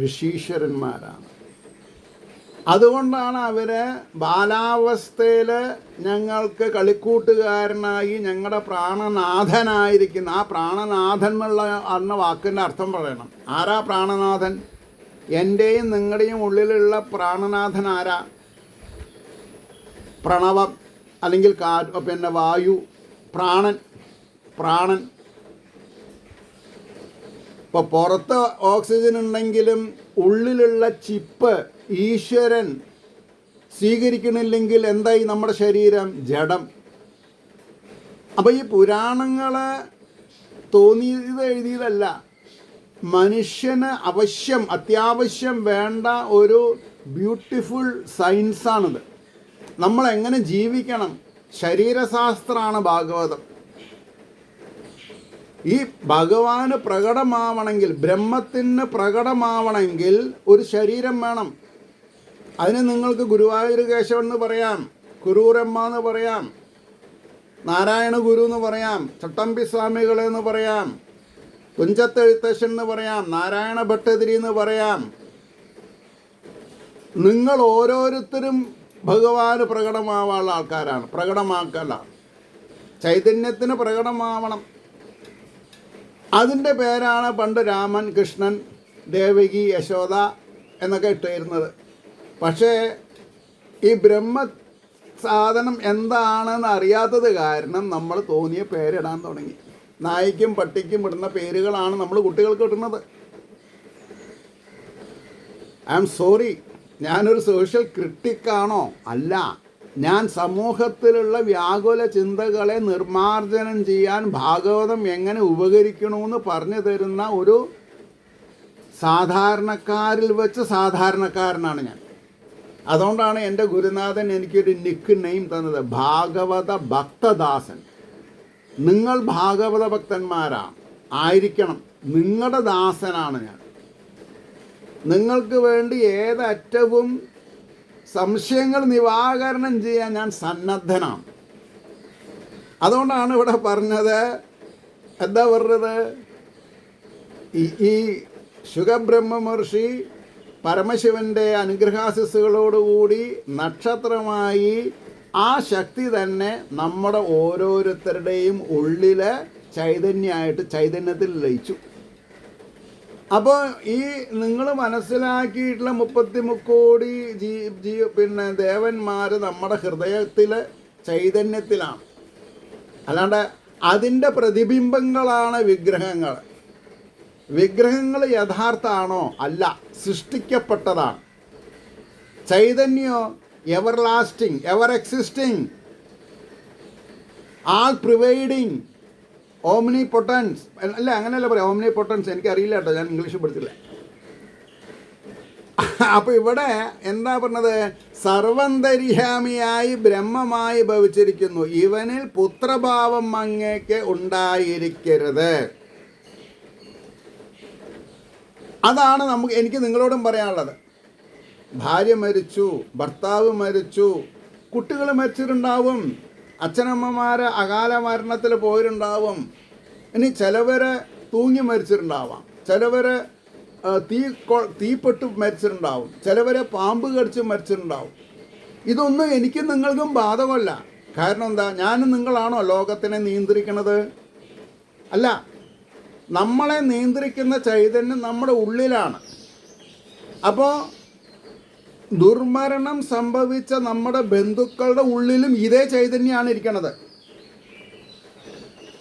ഋഷീശ്വരന്മാരാണ്. അതുകൊണ്ടാണ് അവർ ബാലാവസ്ഥയിൽ ഞങ്ങൾക്ക് കളിക്കൂട്ടുകാരനായി ഞങ്ങളുടെ പ്രാണനാഥനായിരിക്കുന്ന, ആ പ്രാണനാഥൻ എന്നുള്ള വാക്കിൻ്റെ അർത്ഥം പറയണം. ആരാ പ്രാണനാഥൻ? എൻ്റെയും നിങ്ങളുടെയും ഉള്ളിലുള്ള പ്രാണനാഥൻ ആരാ? പ്രണവം അല്ലെങ്കിൽ വായു, പ്രാണൻ. ഇപ്പോൾ പുറത്ത് ഓക്സിജൻ ഉണ്ടെങ്കിലും ഉള്ളിലുള്ള ചിപ്പ് ഈശ്വരൻ സ്വീകരിക്കണില്ലെങ്കിൽ എന്തായി നമ്മുടെ ശരീരം? ജഡം. അപ്പോൾ ഈ പുരാണങ്ങൾ തോന്നിയത് എഴുതിയതല്ല, മനുഷ്യന് അത്യാവശ്യം വേണ്ട ഒരു ബ്യൂട്ടിഫുൾ സയൻസാണിത്. നമ്മളെങ്ങനെ ജീവിക്കണം, ശരീരശാസ്ത്രമാണ് ഭാഗവതം. ഈ ഭഗവാന് പ്രകടമാവണമെങ്കിൽ, ബ്രഹ്മത്തിന് പ്രകടമാവണമെങ്കിൽ ഒരു ശരീരം വേണം. അതിന് നിങ്ങൾക്ക് ഗുരുവായൂർ കേശവൻ എന്ന് പറയാം, കുറൂരമ്മ എന്ന് പറയാം, നാരായണ ഗുരു എന്ന് പറയാം, ചട്ടമ്പി സ്വാമികളെന്ന് പറയാം, തുഞ്ചത്തെഴുത്തച്ഛൻ എന്ന് പറയാം, നാരായണ ഭട്ടതിരി എന്ന് പറയാം. നിങ്ങൾ ഓരോരുത്തരും ഭഗവാന് പ്രകടമാവാനുള്ള ആൾക്കാരാണ്. പ്രകടമാക്കല്ല, ചൈതന്യത്തിന് പ്രകടമാവണം. അതിൻ്റെ പേരാണ് പണ്ട് രാമൻ, കൃഷ്ണൻ, ദേവകി, യശോദ എന്നൊക്കെ ഇട്ടിരുന്നത്. പക്ഷേ ഈ ബ്രഹ്മ സാധനം എന്താണെന്ന് അറിയാത്തത് കാരണം നമ്മൾ തോന്നിയ പേരിടാൻ തുടങ്ങി. നായ്ക്കും പട്ടിക്കും ഇടുന്ന പേരുകളാണ് നമ്മൾ കുട്ടികൾക്ക് ഇടുന്നത്. ഐ ആം സോറി, ഞാനൊരു സോഷ്യൽ ക്രിട്ടിക്കാണോ? അല്ല. ഞാൻ സമൂഹത്തിലുള്ള വ്യാകുല ചിന്തകളെ നിർമ്മാർജ്ജനം ചെയ്യാൻ ഭാഗവതം എങ്ങനെ ഉപകരിക്കണമെന്ന് പറഞ്ഞു തരുന്ന ഒരു സാധാരണക്കാരിൽ വെച്ച് സാധാരണക്കാരനാണ് ഞാൻ. അതുകൊണ്ടാണ് എൻ്റെ ഗുരുനാഥൻ എനിക്കൊരു നിക്ക് നെയിം തന്നത്, ഭാഗവത ഭക്തദാസൻ. നിങ്ങൾ ഭാഗവത ഭക്തന്മാരാണ്, ആയിരിക്കണം. നിങ്ങളുടെ ദാസനാണ് ഞാൻ. നിങ്ങൾക്ക് വേണ്ടി ഏതറ്റവും സംശയങ്ങൾ നിവാരണം ചെയ്യാൻ ഞാൻ സന്നദ്ധനാണ്. അതുകൊണ്ടാണ് ഇവിടെ പറഞ്ഞത്, എന്താ പറഞ്ഞത്? ഈ ശുഖബ്രഹ്മ മഹർഷി പരമശിവൻ്റെ അനുഗ്രഹാശിസ്സുകളോടുകൂടി നക്ഷത്രമായി ആ ശക്തി തന്നെ നമ്മുടെ ഓരോരുത്തരുടെയും ഉള്ളിലെ ചൈതന്യമായിട്ട് ചൈതന്യത്തിൽ ലയിച്ചു. അപ്പോൾ ഈ നിങ്ങൾ മനസ്സിലാക്കിയിട്ടുള്ള 33 കോടി ദേവന്മാർ നമ്മുടെ ഹൃദയത്തിലെ ചൈതന്യത്തിലാണ്. അല്ലാണ്ട് അതിൻ്റെ പ്രതിബിംബങ്ങളാണ് വിഗ്രഹങ്ങൾ. വിഗ്രഹങ്ങൾ യഥാർത്ഥമാണോ? അല്ല, സൃഷ്ടിക്കപ്പെട്ടതാണ്. ചൈതന്യോ എവർ ലാസ്റ്റിംഗ്, എവർ എക്സിസ്റ്റിംഗ്, ആൾ പ്രിവൈഡിങ്, ഓംനി പൊട്ടൻസ്. അല്ല, അങ്ങനെയല്ല പറയാം, ഓംനി പൊട്ടൻസ് എനിക്കറിയില്ല കേട്ടോ, ഞാൻ ഇംഗ്ലീഷ് പഠിച്ചില്ല. അപ്പോൾ ഇവിടെ എന്താ പറഞ്ഞത്? സർവന്തര്യാമിയായി ബ്രഹ്മമായി ഭവിച്ചിരിക്കുന്നു, ഇവനിൽ പുത്രഭാവം അങ്ങേക്ക് ഉണ്ടായിരിക്കരുത്. അതാണ് എനിക്ക് നിങ്ങളോടും പറയാനുള്ളത്. ഭാര്യ മരിച്ചു, ഭർത്താവ് മരിച്ചു, കുട്ടികൾ മരിച്ചിട്ടുണ്ടാവും, അച്ഛനമ്മമാർ അകാല മരണത്തിൽ പോയിട്ടുണ്ടാവും, ഇനി ചിലവർ തൂങ്ങി മരിച്ചിട്ടുണ്ടാവാം. ചിലവർ തീപ്പെട്ട് മരിച്ചിട്ടുണ്ടാവും, ചിലവരെ പാമ്പ് കടിച്ച് മരിച്ചിട്ടുണ്ടാവും. ഇതൊന്നും എനിക്കും നിങ്ങൾക്കും ബാധകമല്ല. കാരണം എന്താ? ഞാനും നിങ്ങളാണോ ലോകത്തിനെ നിയന്ത്രിക്കുന്നത്? അല്ല. നമ്മളെ നിയന്ത്രിക്കുന്ന ചൈതന്യം നമ്മുടെ ഉള്ളിലാണ്. അപ്പോൾ ദുർമരണം സംഭവിച്ച നമ്മുടെ ബന്ധുക്കളുടെ ഉള്ളിലും ഇതേ ചൈതന്യമാണ് ഇരിക്കണത്.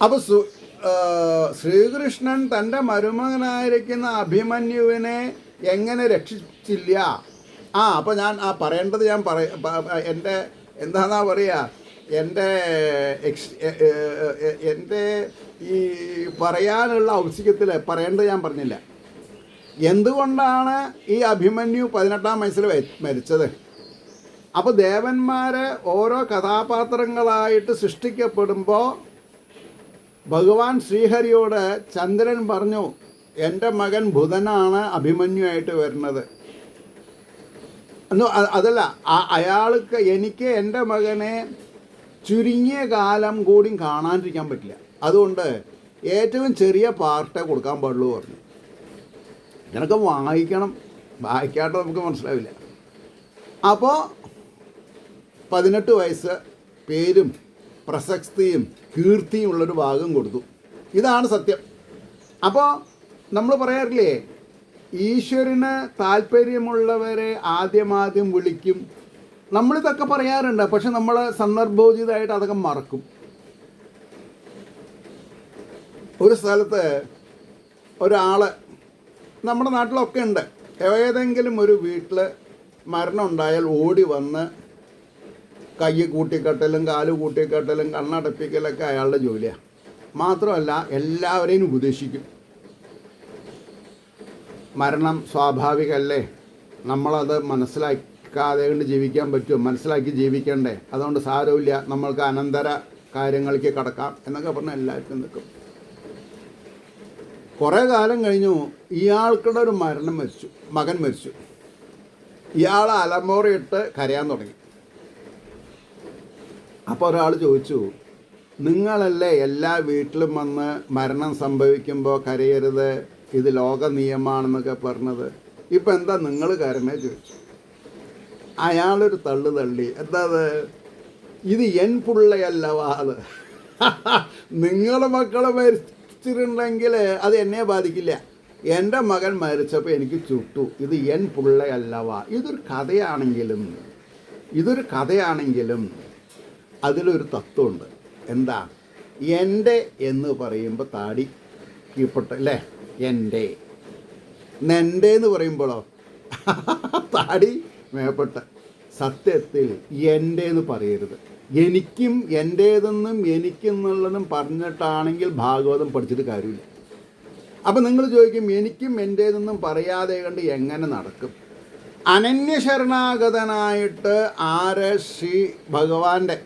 അപ്പോൾ ശ്രീകൃഷ്ണൻ തൻ്റെ മരുമകനായിരിക്കുന്ന അഭിമന്യുവിനെ എങ്ങനെ രക്ഷിച്ചില്ല? അപ്പോൾ ഞാൻ പറയേണ്ടത് ഞാൻ എൻ്റെ എന്താണെന്നാ പറയുക, എൻ്റെ ഈ പറയാനുള്ള ഔത്സുക്യത്തിൽ പറയേണ്ടത് ഞാൻ പറഞ്ഞില്ല. എന്തുകൊണ്ടാണ് ഈ അഭിമന്യു 18-ാം വയസ്സിൽ മരിച്ചത്? അപ്പോൾ ദേവന്മാരെ ഓരോ കഥാപാത്രങ്ങളായിട്ട് സൃഷ്ടിക്കപ്പെടുമ്പോൾ ഭഗവാൻ ശ്രീഹരിയോട് ചന്ദ്രൻ പറഞ്ഞു, എൻ്റെ മകൻ ബുധനാണ് അഭിമന്യുവായിട്ട് വരുന്നത്. അതല്ല, അയാൾക്ക് എനിക്ക് എൻ്റെ മകനെ ചുരുങ്ങിയ കാലം കൂടി കാണാണ്ടിരിക്കാൻ പറ്റില്ല, അതുകൊണ്ട് ഏറ്റവും ചെറിയ പാർട്ടേ കൊടുക്കാൻ പാടുള്ളൂ പറഞ്ഞു. ഇതിനൊക്കെ വായിക്കാട്ടോ നമുക്ക് മനസ്സിലാവില്ല. അപ്പോൾ 18 വയസ്സ് പേരും പ്രശസ്തിയും കീർത്തിയും ഉള്ളൊരു ഭാഗം കൊടുത്തു. ഇതാണ് സത്യം. അപ്പോൾ നമ്മൾ പറയാറില്ലേ, ഈശ്വരന് താല്പര്യമുള്ളവരെ ആദ്യം വിളിക്കും. നമ്മളിതൊക്കെ പറയാറുണ്ട്, പക്ഷെ നമ്മൾ സന്ദർഭോചിതമായിട്ട് അതൊക്കെ മറക്കും. ഒരു സ്ഥലത്ത് ഒരാൾ, നമ്മുടെ നാട്ടിലൊക്കെ ഉണ്ട്, ഏതെങ്കിലും ഒരു വീട്ടിൽ മരണം ഉണ്ടായാൽ ഓടി വന്ന് കൈ കൂട്ടിക്കെട്ടലും കാല് കൂട്ടിക്കെട്ടലും കണ്ണടപ്പിക്കലൊക്കെ അയാളുടെ ജോലിയാണ്. മാത്രമല്ല എല്ലാവരെയും ഉപദേശിക്കും. മരണം സ്വാഭാവികമല്ലേ, നമ്മളത് മനസ്സിലാക്കാതെ കൊണ്ട് ജീവിക്കാൻ പറ്റുമോ? മനസ്സിലാക്കി ജീവിക്കണ്ടേ, അതുകൊണ്ട് സാരമില്ല, നമ്മൾക്ക് അനന്തര കാര്യങ്ങൾക്ക് കടക്കാം എന്നൊക്കെ പറഞ്ഞാൽ എല്ലാവർക്കും നിൽക്കും. കുറേ കാലം കഴിഞ്ഞു, ഇയാൾക്കുടെ ഒരു മകൻ മരിച്ചു. ഇയാൾ അലമുറയിട്ട് കരയാൻ തുടങ്ങി. അപ്പോൾ ഒരാൾ ചോദിച്ചു, നിങ്ങളല്ലേ എല്ലാ വീട്ടിലും വന്ന് മരണം സംഭവിക്കുമ്പോൾ കരയരുത്, ഇത് ലോക നിയമമാണെന്നൊക്കെ പറഞ്ഞത്, ഇപ്പം എന്താ നിങ്ങൾ കരമേ ചോദിച്ചു. അയാളൊരു തള്ളി, എന്താ ഇത് എൻ പിള്ളയല്ലവാ, അത് നിങ്ങളുടെ മക്കളെ മരിച്ചിട്ടുണ്ടെങ്കിൽ അത് എന്നെ ബാധിക്കില്ല, എൻ്റെ മകൻ മരിച്ചപ്പോൾ എനിക്ക് ചുട്ടു, ഇത് എൻ പിള്ളയല്ലവാ. ഇതൊരു കഥയാണെങ്കിലും അതിലൊരു തത്വമുണ്ട്. എന്താ? എൻ്റെ എന്ന് പറയുമ്പോൾ താടി കീഴ്പ്പെട്ട അല്ലേ, എൻ്റെ. നെൻ്റെ എന്ന് പറയുമ്പോഴോ താടി മേപ്പെട്ട. സത്യത്തിൽ എൻ്റെ എന്ന് പറയരുത്. എനിക്കും എൻ്റേതെന്നും എനിക്കെന്നുള്ളതും പറഞ്ഞിട്ടാണെങ്കിൽ ഭാഗവതം പഠിച്ചിട്ട് കാര്യമില്ല. അപ്പം നിങ്ങൾ ചോദിക്കും, എനിക്കും എൻ്റേതെന്നും പറയാതെ കണ്ട് എങ്ങനെ നടക്കും? അനന്യശരണാഗതനായിട്ട് ഭഗവാന്റെ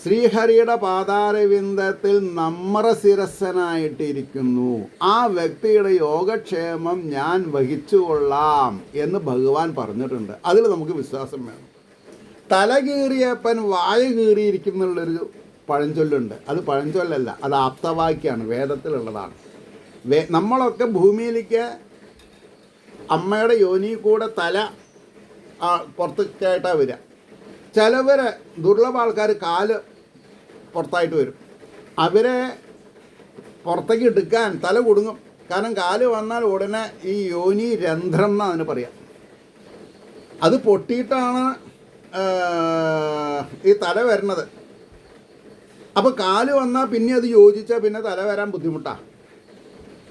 ശ്രീഹരിയുടെ പാതാരവിന്ദത്തിൽ നമ്രശിരസ്സനായിട്ടിരിക്കുന്നു, ആ വ്യക്തിയുടെ യോഗക്ഷേമം ഞാൻ വഹിച്ചുകൊള്ളാം എന്ന് ഭഗവാൻ പറഞ്ഞിട്ടുണ്ട്. അതിൽ നമുക്ക് വിശ്വാസം വേണം. തല കീറിയപ്പൻ വായ കീറിയിരിക്കുന്നുള്ളൊരു പഴഞ്ചൊല്ലുണ്ട്. അത് പഴഞ്ചൊല്ലല്ല, അത് ആപ്തവാക്യമാണ്, വേദത്തിലുള്ളതാണ്. നമ്മളൊക്കെ ഭൂമിയിലേക്ക് അമ്മയുടെ യോനി കൂടെ തല പുറത്തേക്കായിട്ടാണ് വരിക. ചിലവർ ദുർലഭ ആൾക്കാർ കാല് പുറത്തായിട്ട് വരും. അവരെ പുറത്തേക്ക് എടുക്കാൻ തല കുടുങ്ങും. കാരണം കാല് വന്നാൽ ഉടനെ ഈ യോനി രന്ധ്രം എന്നാണ് അതിന് പറയാം. അത് പൊട്ടിയിട്ടാണ് ഈ തല വരുന്നത്. അപ്പോൾ കാല് വന്നാൽ പിന്നെ അത് യോജിച്ചാൽ പിന്നെ തല വരാൻ ബുദ്ധിമുട്ടാണ്.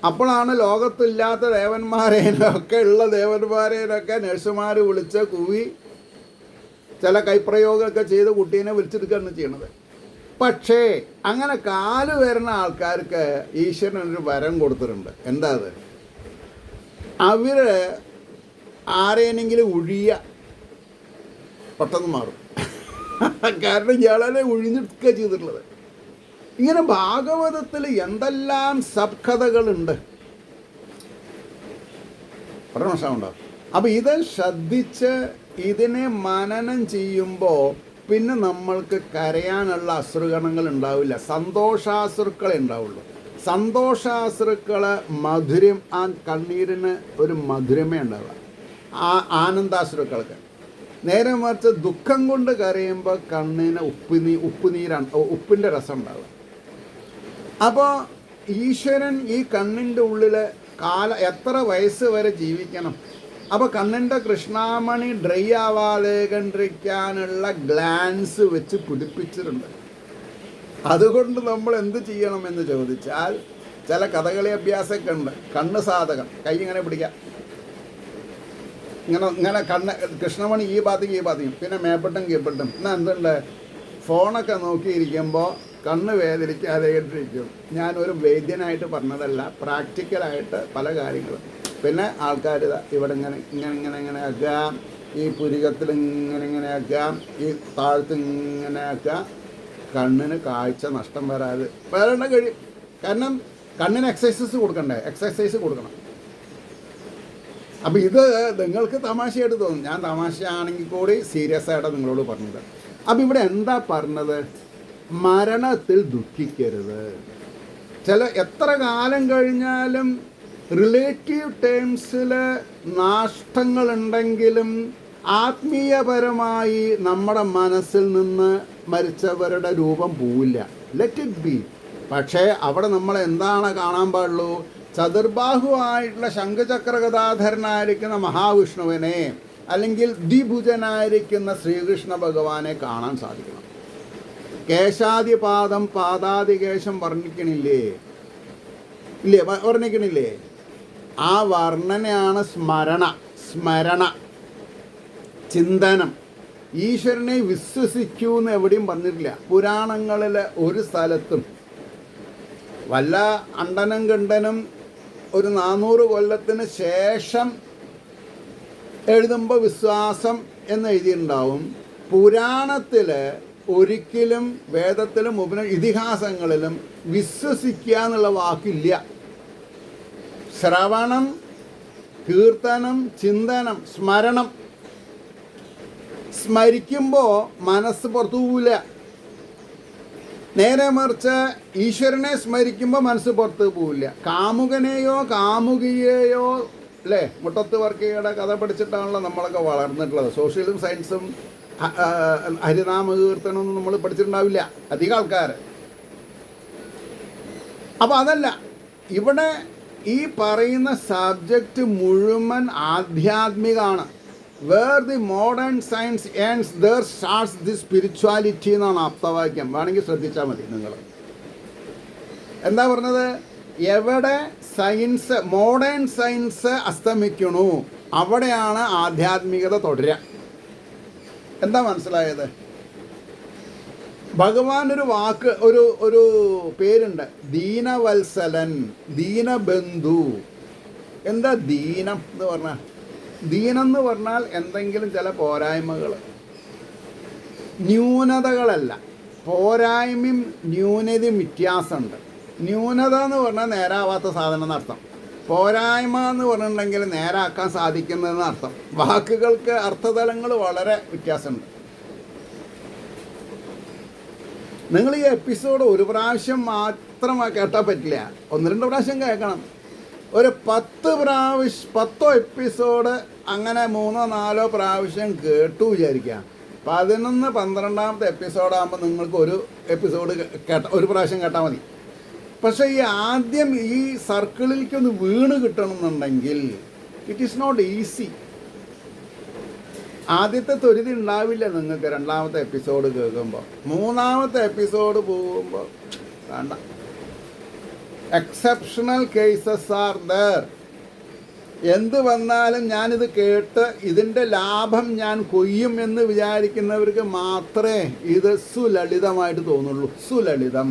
അപ്പോഴാണ് ലോകത്തില്ലാത്ത ദേവന്മാരേനൊക്കെ ഉള്ള ദേവന്മാരേനൊക്കെ നഴ്സുമാർ വിളിച്ച് കൂവി ചില കൈപ്രയോഗമൊക്കെ ചെയ്ത് കുട്ടീനെ വിളിച്ചെടുക്കുകയാണ് ചെയ്യണത്. പക്ഷേ അങ്ങനെ കാല് വരുന്ന ആൾക്കാർക്ക് ഈശ്വരനൊരു വരം കൊടുത്തിട്ടുണ്ട്. എന്താ അത്? അവർ ആരെയെങ്കിലും പെട്ടെന്ന് മാറും. കാരണം ഇയാളെ ഒഴിഞ്ഞെടുക്കുക ചെയ്തിട്ടുള്ളത്. ഇങ്ങനെ ഭാഗവതത്തിൽ എന്തെല്ലാം സബ്കഥകളുണ്ട്, പ്രശ്നമുണ്ടോ? അപ്പം ഇത് ശ്രദ്ധിച്ച് ഇതിനെ മനനം ചെയ്യുമ്പോൾ പിന്നെ നമ്മൾക്ക് കരയാനുള്ള അശ്രുഗണങ്ങൾ ഉണ്ടാവില്ല, സന്തോഷാശ്രുക്കളെ ഉണ്ടാവുള്ളൂ. സന്തോഷാശ്രുക്കള് മധുരം, ആ കണ്ണീരിന് ഒരു മധുരമേ ഉണ്ടാവുക ആ ആനന്ദാശ്രുക്കൾക്ക്. നേരെ മറിച്ച് ദുഃഖം കൊണ്ട് കരയുമ്പോൾ കണ്ണിന് ഉപ്പുനീരാണ്, ഉപ്പിൻ്റെ രസം ഉണ്ടാവുക. അപ്പോൾ ഈശ്വരൻ ഈ കണ്ണിൻ്റെ ഉള്ളിൽ എത്ര വയസ്സ് വരെ ജീവിക്കണം? അപ്പോൾ കണ്ണിൻ്റെ കൃഷ്ണാമണി ഡ്രൈ ആവാതെ കണ്ടിരിക്കാനുള്ള ഗ്ലാൻസ് വെച്ച് പിടിപ്പിച്ചിട്ടുണ്ട്. അതുകൊണ്ട് നമ്മൾ എന്ത് ചെയ്യണം എന്ന് ചോദിച്ചാൽ, ചില കഥകളി അഭ്യാസമൊക്കെ ഉണ്ട്. കണ്ണ് സാധകം, കൈ ഇങ്ങനെ പിടിക്കാം, ഇങ്ങനെ കണ്ണ് കൃഷ്ണമണി ഈ ഭാഗത്തേക്കും പിന്നെ മേപ്പെട്ടും കീഴ്പ്പെട്ടും. എന്നാൽ എന്തുണ്ട്, ഫോണൊക്കെ നോക്കിയിരിക്കുമ്പോൾ കണ്ണ് വേദനിക്കാതെ ഇട്ടിരിക്കും. ഞാനൊരു വൈദ്യനായിട്ട് പറഞ്ഞതല്ല, പ്രാക്ടിക്കലായിട്ട് പല കാര്യങ്ങളും. പിന്നെ ആൾക്കാർ ഇവിടെ ഇങ്ങനെ ആക്കാം, ഈ പുരികത്തിൽ ഇങ്ങനെ ആക്കാം, ഈ താഴത്ത് ഇങ്ങനെ ആക്കാം, കണ്ണിന് കാഴ്ച നഷ്ടം വരാതെ കഴിയും. കാരണം കണ്ണിന് എക്സസൈസ് കൊടുക്കണം. അപ്പം ഇത് നിങ്ങൾക്ക് തമാശയായിട്ട് തോന്നും. ഞാൻ തമാശയാണെങ്കിൽ കൂടി സീരിയസ് ആയിട്ട് നിങ്ങളോട് പറഞ്ഞത്. അപ്പം ഇവിടെ എന്താ പറഞ്ഞത്? മരണത്തിൽ ദുഃഖിക്കരുത്. എത്ര കാലം കഴിഞ്ഞാലും റിലേറ്റീവ് ടേംസിൽ നാഷ്ടങ്ങളുണ്ടെങ്കിലും ആത്മീയപരമായി നമ്മുടെ മനസ്സിൽ നിന്ന് മരിച്ചവരുടെ രൂപം പോവില്ല. Let it be. പക്ഷേ അവിടെ നമ്മൾ എന്താണ് കാണാൻ പാടുള്ളൂ? ചതുർബാഹുവായിട്ടുള്ള ശംഖചക്രഗദാധരനായിരിക്കുന്ന മഹാവിഷ്ണുവിനെ, അല്ലെങ്കിൽ ദ്വിഭുജനായിരിക്കുന്ന ശ്രീകൃഷ്ണ ഭഗവാനെ കാണാൻ സാധിക്കണം. കേശാദിപാദം പാദാദികേശം വർണ്ണിക്കണില്ലേ? വർണ്ണിക്കണില്ലേ? ആ വർണ്ണനയാണ് സ്മരണ, ചിന്തനം. ഈശ്വരനെ വിശ്വസിക്കൂ എന്ന് എവിടെയും പറഞ്ഞിട്ടില്ല. പുരാണങ്ങളിൽ ഒരു സ്ഥലത്തും വല്ല അണ്ടനും കണ്ടനും ഒരു 400 കൊല്ലത്തിന് ശേഷം എഴുതുമ്പോൾ വിശ്വാസം എന്ന് എഴുതിയിട്ടുണ്ടാവും. പുരാണത്തിൽ ഒരിക്കലും വേദത്തിലും ഇതിഹാസങ്ങളിലും വിശ്വസിക്കുക എന്നുള്ള വാക്കില്ല. ശ്രവണം, കീർത്തനം, ചിന്തനം, സ്മരണം. സ്മരിക്കുമ്പോൾ മനസ്സ് പുറത്തു പോവില്ല. നേരെ മറിച്ച് ഈശ്വരനെ സ്മരിക്കുമ്പോൾ മനസ്സ് പുറത്ത് പോവില്ല. കാമുകനെയോ കാമുകിയെയോ അല്ലേ, മുട്ടത്ത് വർക്കിയുടെ കഥ പഠിച്ചിട്ടാണല്ലോ നമ്മളൊക്കെ വളർന്നിട്ടുള്ളത്. സോഷ്യലും സയൻസും ഹരിനാമകീർത്തനമൊന്നും നമ്മൾ പഠിച്ചിട്ടുണ്ടാവില്ല അധികം ആൾക്കാർ. അപ്പോൾ അതല്ല, ഇവിടെ ഈ പറയുന്ന സബ്ജക്റ്റ് മുഴുവൻ ആധ്യാത്മികമാണ്. Where the modern science ends there starts the spirituality എന്നാണ് ആപ്തവാക്യം. വേണമെങ്കിൽ ശ്രദ്ധിച്ചാൽ മതി നിങ്ങൾ. എന്താ പറഞ്ഞത്? എവിടെ സയൻസ്, മോഡേൺ സയൻസ് അസ്തമിക്കണു, അവിടെയാണ് ആധ്യാത്മികത തുടരുക. എന്താ മനസ്സിലായത്? ഭഗവാൻ ഒരു വാക്ക്, ഒരു പേരുണ്ട്, ദീനവത്സലൻ, ദീനബന്ധു. എന്താ ദീനം എന്ന് പറഞ്ഞാൽ? ദീനം എന്ന് പറഞ്ഞാൽ എന്തെങ്കിലും ചില പോരായ്മകൾ, ന്യൂനതകളല്ല. പോരായ്മയും ന്യൂനതയും വ്യത്യാസമുണ്ട്. ന്യൂനത എന്ന് പറഞ്ഞാൽ നേരാവാത്ത സാധനം എന്നർത്ഥം. പോരായ്മ എന്ന് പറഞ്ഞിട്ടുണ്ടെങ്കിൽ നേരാക്കാൻ സാധിക്കുന്നതെന്ന് അർത്ഥം. വാക്കുകൾക്ക് അർത്ഥതലങ്ങൾ വളരെ വ്യത്യാസമുണ്ട്. നിങ്ങൾ ഈ എപ്പിസോഡ് ഒരു പ്രാവശ്യം മാത്രം കേട്ടാൽ പറ്റില്ല, 1-2 പ്രാവശ്യം കേൾക്കണം. ഒരു 10 എപ്പിസോഡ് അങ്ങനെ 3-4 പ്രാവശ്യം കേട്ടു വിചാരിക്കുക. 11-12ാമത്തെ എപ്പിസോഡാകുമ്പോൾ നിങ്ങൾക്ക് ഒരു എപ്പിസോഡ് ഒരു പ്രാവശ്യം കേട്ടാൽ മതി. പക്ഷേ ഈ ആദ്യം ഈ സർക്കിളിലേക്കൊന്ന് വീണ് കിട്ടണമെന്നുണ്ടെങ്കിൽ ഇറ്റ് ഈസ് നോട്ട് ഈസി. ആദ്യത്തെ ത്വരിത ഉണ്ടാവില്ല നിങ്ങൾക്ക് 2ാമത്തെ എപ്പിസോഡ് കേൾക്കുമ്പോൾ. 3ാമത്തെ എപ്പിസോഡ് പോകുമ്പോൾ വേണ്ട. Exceptional cases are there. എന്ത് വന്നാലും ഞാനിത് കേട്ട് ഇതിൻ്റെ ലാഭം ഞാൻ കൊയ്യും എന്ന് വിചാരിക്കുന്നവർക്ക് മാത്രമേ ഇത് സുലളിതമായിട്ട് തോന്നുള്ളൂ. സുലളിതം.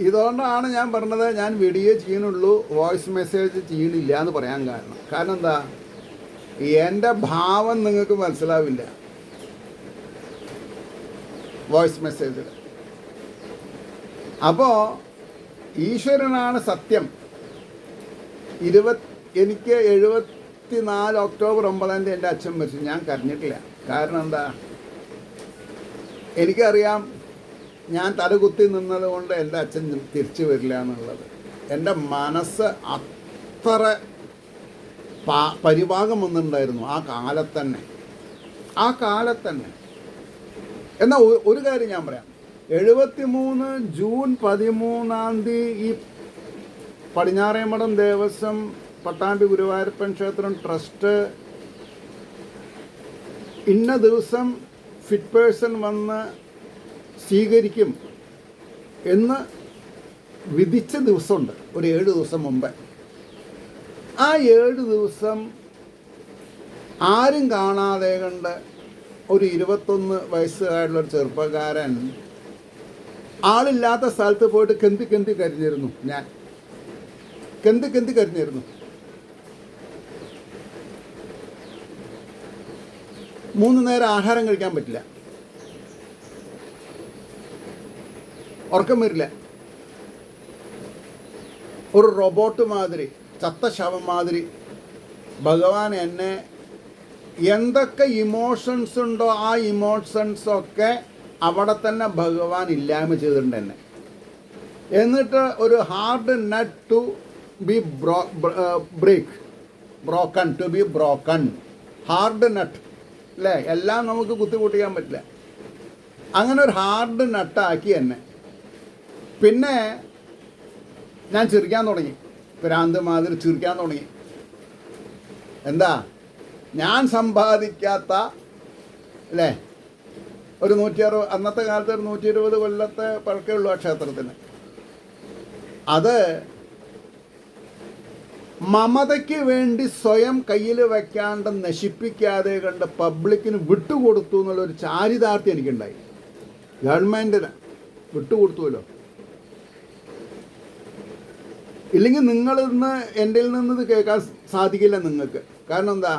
ഇതുകൊണ്ടാണ് ഞാൻ പറഞ്ഞത് ഞാൻ വീഡിയോ ചെയ്യുന്നുള്ളൂ, വോയിസ് മെസ്സേജ് ചെയ്യണില്ല എന്ന് പറയാൻ കാരണം എന്താ? എൻ്റെ ഭാവം നിങ്ങൾക്ക് മനസ്സിലാവില്ല വോയിസ് മെസ്സേജിൽ. അപ്പോൾ ഈശ്വരനാണ് സത്യം. എനിക്ക് 74 ഒക്ടോബർ 9 എൻ്റെ അച്ഛൻ മരിച്ചു. ഞാൻ കരഞ്ഞിട്ടില്ല. കാരണം എന്താ? എനിക്കറിയാം ഞാൻ തലകുത്തി നിന്നത് കൊണ്ട് എൻ്റെ അച്ഛൻ തിരിച്ചു വരില്ല എന്നുള്ളത്. എൻ്റെ മനസ്സ് അത്ര പരിഭാഗം വന്നിട്ടുണ്ടായിരുന്നു ആ കാലത്തന്നെ. എന്നാൽ ഒരു കാര്യം ഞാൻ പറയാം. 73 ജൂൺ 13 ഈ പടിഞ്ഞാറേമഠം ദേവസ്വം പട്ടാമ്പി ഗുരുവായൂരപ്പൻ ക്ഷേത്രം ട്രസ്റ്റ് ഇന്ന ദിവസം ഫിറ്റ് പേഴ്സൺ വന്ന് സ്വീകരിക്കും എന്ന് വിധിച്ച ദിവസമുണ്ട്, ഒരു 7 ദിവസം മുമ്പേ. ആ 7 ദിവസം ആരും കാണാതെ കണ്ട് ഒരു 21 വയസ്സുകാരുള്ളൊരു ചെറുപ്പക്കാരൻ ആളില്ലാത്ത സ്ഥലത്ത് പോയിട്ട് കെന്തി കരിഞ്ഞിരുന്നു. ഞാൻ കെന്തി കരിഞ്ഞിരുന്നു. 3 നേരം ആഹാരം കഴിക്കാൻ പറ്റില്ല, ഉറക്കം വരില്ല, ഒരു റോബോട്ട് മാതിരി, ചത്ത ശവം മാതിരി. ഭഗവാൻ എന്നെ എന്തൊക്കെ ഇമോഷൻസ് ഉണ്ടോ ആ ഇമോഷൻസൊക്കെ അവിടെ തന്നെ ഭഗവാൻ ഇല്ലായ്മ ചെയ്തിട്ടുണ്ട് എന്നെ. എന്നിട്ട് ഒരു hard nut to be broken hard nut അല്ലേ, എല്ലാം നമുക്ക് കുത്തിപ്പൊട്ടിക്കാൻ പറ്റില്ല. അങ്ങനെ ഒരു ഹാർഡ് നട്ടാക്കി എന്നെ. പിന്നെ ഞാൻ ചിരിക്കാൻ തുടങ്ങി, ഭ്രാന്ത് മാതിരി ചിരിക്കാൻ തുടങ്ങി. എന്താ, ഞാൻ സമ്പാദിക്കാത്ത അല്ലേ, ഒരു 160, അന്നത്തെ കാലത്ത് ഒരു 120 കൊല്ലത്തെ പഴക്കേ ഉള്ളൂ ആ ക്ഷേത്രത്തിന്. അത് മമതയ്ക്ക് വേണ്ടി സ്വയം കയ്യിൽ വയ്ക്കാണ്ട് നശിപ്പിക്കാതെ കണ്ട് പബ്ലിക്കിന് വിട്ടുകൊടുത്തു എന്നുള്ളൊരു ചാരിതാർത്ഥ്യം എനിക്കുണ്ടായി. ഗവൺമെൻറ്റിന് വിട്ടുകൊടുത്തുവല്ലോ. ഇല്ലെങ്കിൽ നിങ്ങളിന്ന് എൻ്റെ നിന്ന് ഇത് കേൾക്കാൻ സാധിക്കില്ല നിങ്ങൾക്ക്. കാരണം എന്താ,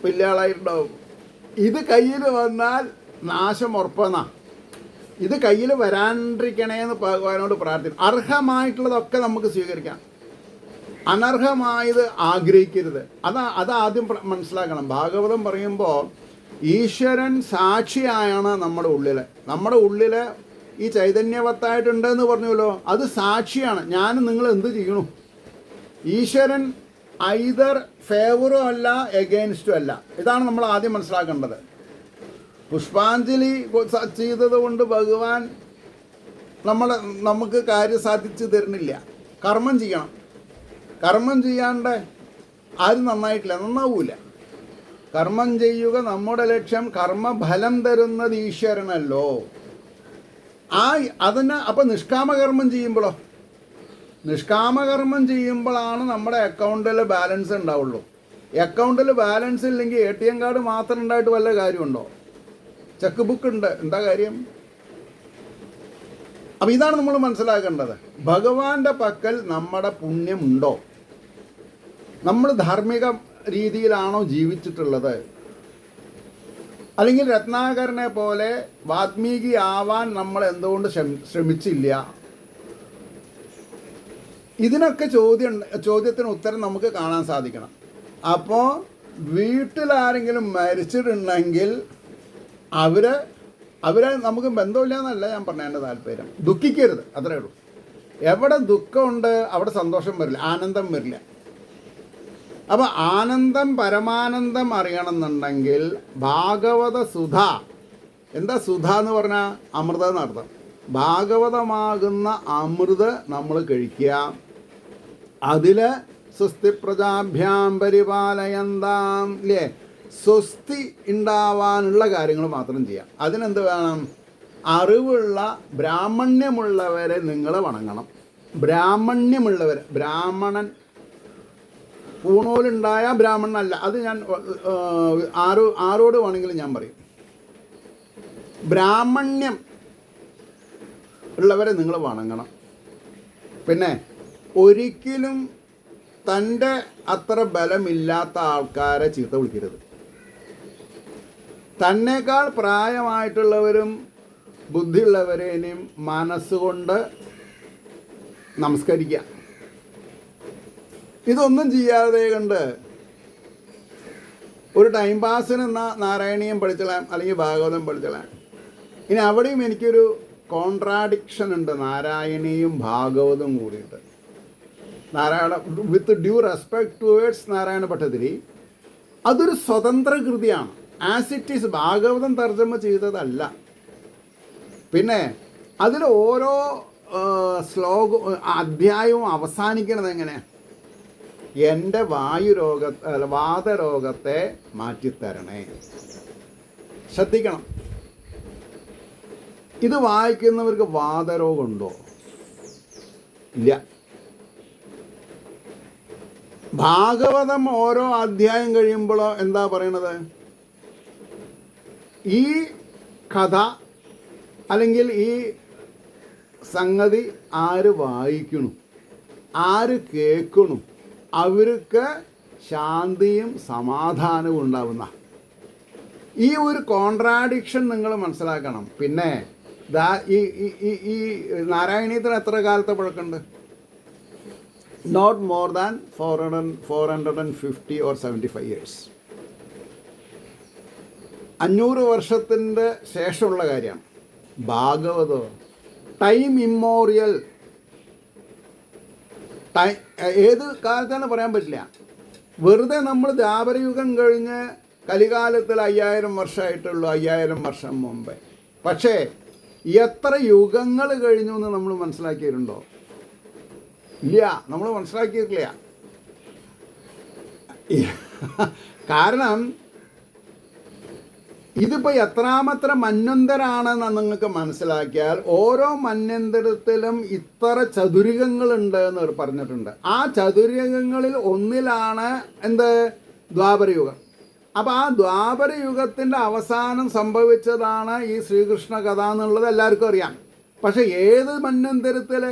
വലിയ ആളായിട്ടുണ്ടാവും. ഇത് കയ്യിൽ വന്നാൽ നാശം ഉറപ്പെന്നാ. ഇത് കയ്യിൽ വരാണ്ടിരിക്കണേന്ന് ഭഗവാനോട് പ്രാർത്ഥിക്കും. അർഹമായിട്ടുള്ളതൊക്കെ നമുക്ക് സ്വീകരിക്കാം, അനർഹമായത് ആഗ്രഹിക്കരുത്. അതാദ്യം മനസ്സിലാക്കണം. ഭാഗവതം പറയുമ്പോൾ ഈശ്വരൻ സാക്ഷിയാണ് നമ്മുടെ ഉള്ളിൽ ഈ ചൈതന്യവത്തായിട്ടുണ്ടെന്ന് പറഞ്ഞല്ലോ, അത് സാക്ഷിയാണ്. ഞാൻ നിങ്ങൾ എന്ത് ചെയ്യണു? ഈശ്വരൻ ഐദർ ഫേവറും അല്ല എഗെയിൻസ്റ്റും അല്ല. ഇതാണ് നമ്മൾ ആദ്യം മനസ്സിലാക്കേണ്ടത്. പുഷ്പാഞ്ജലി ചെയ്തത് കൊണ്ട് ഭഗവാൻ നമുക്ക് കാര്യം സാധിച്ചു തരുന്നില്ല. കർമ്മം ചെയ്യണം. കർമ്മം ചെയ്യാണ്ട് ആരും നന്നാവൂല. കർമ്മം ചെയ്യുക നമ്മുടെ ലക്ഷ്യം. കർമ്മഫലം തരുന്നത് ഈശ്വരനല്ലോ. അപ്പം നിഷ്കാമകർമ്മം ചെയ്യുമ്പോഴാണ് നമ്മുടെ അക്കൗണ്ടിൽ ബാലൻസ് ഉണ്ടാവുള്ളൂ. അക്കൗണ്ടിൽ ബാലൻസ് ഇല്ലെങ്കിൽ ATM കാർഡ് മാത്രം ഉണ്ടായിട്ട് വല്ല കാര്യമുണ്ടോ? ചെക്ക് ബുക്ക് ഉണ്ട്, എന്താ കാര്യം? അപ്പം ഇതാണ് നമ്മൾ മനസ്സിലാക്കേണ്ടത്. ഭഗവാന്റെ പക്കൽ നമ്മുടെ പുണ്യമുണ്ടോ? നമ്മൾ ധാർമ്മിക രീതിയിലാണോ ജീവിച്ചിട്ടുള്ളത്? അല്ലെങ്കിൽ രത്നാകരനെ പോലെ വാത്മീകി ആവാൻ നമ്മൾ എന്തുകൊണ്ട് ശ്രമിച്ചില്ല? ഇതിനൊക്കെ ചോദ്യത്തിന് ഉത്തരം നമുക്ക് കാണാൻ സാധിക്കണം. അപ്പോൾ വീട്ടിലാരെങ്കിലും മരിച്ചിട്ടുണ്ടെങ്കിൽ അവരെ നമുക്ക് ബന്ധമില്ല എന്നല്ല ഞാൻ പറഞ്ഞതിൻ്റെ താല്പര്യം. ദുഃഖിക്കരുത്, അത്രേ ഉള്ളൂ. എവിടെ ദുഃഖമുണ്ട് അവിടെ സന്തോഷം വരില്ല, ആനന്ദം വരില്ല. അപ്പോൾ ആനന്ദം, പരമാനന്ദം അറിയണമെന്നുണ്ടെങ്കിൽ ഭാഗവത സുധ. എന്താ സുധ എന്ന് പറഞ്ഞാൽ? അമൃതം എന്നർത്ഥം. ഭാഗവതമാകുന്ന അമൃത് നമ്മൾ കഴിക്കുക. അതിൽ സ്വസ്തി പ്രജാഭ്യാം പരിപാലയന്താം ഇല്ലേ, സ്വസ്തി ഉണ്ടാവാനുള്ള കാര്യങ്ങൾ മാത്രം ചെയ്യാം. അതിനെന്ത് വേണം? അറിവുള്ള ബ്രാഹ്മണ്യമുള്ളവരെ നിങ്ങൾ വണങ്ങണം. ബ്രാഹ്മണൻ പൂണോലുണ്ടായ ബ്രാഹ്മണനല്ല. അത് ഞാൻ ആരോട് വേണമെങ്കിലും ഞാൻ പറയും. ബ്രാഹ്മണ്യം ഉള്ളവരെ നിങ്ങൾ വണങ്ങണം. പിന്നെ ഒരിക്കലും തൻ്റെ അത്ര ബലമില്ലാത്ത ആൾക്കാരെ ചീത്ത വിളിക്കരുത്. തന്നേക്കാൾ പ്രായമായിട്ടുള്ളവരും ബുദ്ധിയുള്ളവരേനെയും മനസ്സുകൊണ്ട് നമസ്കരിക്കുക. ഇതൊന്നും ചെയ്യാതെ കണ്ട് ഒരു ടൈം പാസിന് നാരായണീയം പഠിച്ചളാം, അല്ലെങ്കിൽ ഭാഗവതം പഠിച്ചളാം. ഇനി അവിടെയും എനിക്കൊരു കോൺട്രാഡിക്ഷൻ ഉണ്ട്, നാരായണീയും ഭാഗവതവും കൂടിയിട്ട്. നാരായണ, വിത്ത് due respect towards Narayana Bhattathiri, അതൊരു സ്വതന്ത്ര കൃതിയാണ്. ആസ് ഇറ്റ് ഈസ് ഭാഗവതം തർജ്ജമ ചെയ്തതല്ല. പിന്നെ അതിൽ ഓരോ അധ്യായവും അവസാനിക്കണത് എങ്ങനെ? എൻ്റെ വാതരോഗത്തെ മാറ്റിത്തരണേ. ശ്രദ്ധിക്കണം, ഇത് വായിക്കുന്നവർക്ക് വാതരോഗമുണ്ടോ? ഇല്ല. ഭാഗവതം ഓരോ അധ്യായം കഴിയുമ്പോഴോ എന്താ പറയണത്? ഈ കഥ അല്ലെങ്കിൽ ഈ സംഗതി ആര് വായിക്കണു, ആര് കേൾക്കണു, അവർക്ക് ശാന്തിയും സമാധാനവും ഉണ്ടാവുന്ന ഈ ഒരു കോൺട്രാഡിക്ഷൻ നിങ്ങൾ മനസ്സിലാക്കണം. പിന്നെ ഈ നാരായണീയത്തിന് എത്ര കാലത്തെ പഴക്കമുണ്ട്? Not more than 450 or 75 years. 500 വർഷത്തിൻ്റെ ശേഷമുള്ള കാര്യമാണ് ഭാഗവതം. Time immemorial. ഏത് കാലത്താണ് പറയാൻ പറ്റില്ല. വെറുതെ നമ്മൾ ദ്വാപരയുഗം കഴിഞ്ഞ് കലികാലത്തിൽ 5000 വർഷമായിട്ടുള്ളൂ, 5000 വർഷം മുമ്പേ. പക്ഷേ എത്ര യുഗങ്ങൾ കഴിഞ്ഞു എന്ന് നമ്മൾ മനസ്സിലാക്കിയിട്ടുണ്ടോ? ഇല്ല, നമ്മൾ മനസ്സിലാക്കിയിട്ടില്ല. കാരണം ഇതിപ്പോൾ എത്രാമത്ര മന്വന്തരാണെന്ന് നിങ്ങൾക്ക് മനസ്സിലാക്കിയാൽ ഓരോ മന്വന്തരത്തിലും ഇത്ര ചതുരകങ്ങളുണ്ട് എന്ന് പറഞ്ഞിട്ടുണ്ട്. ആ ചതുരകങ്ങളിൽ ഒന്നിലാണ് എന്ത്? ദ്വാപരയുഗം. അപ്പോൾ ആ ദ്വാപരയുഗത്തിൻ്റെ അവസാനം സംഭവിച്ചതാണ് ഈ ശ്രീകൃഷ്ണ കഥ എന്നുള്ളത് എല്ലാവർക്കും അറിയാം. പക്ഷെ ഏത് മന്വന്തരത്തിൽ,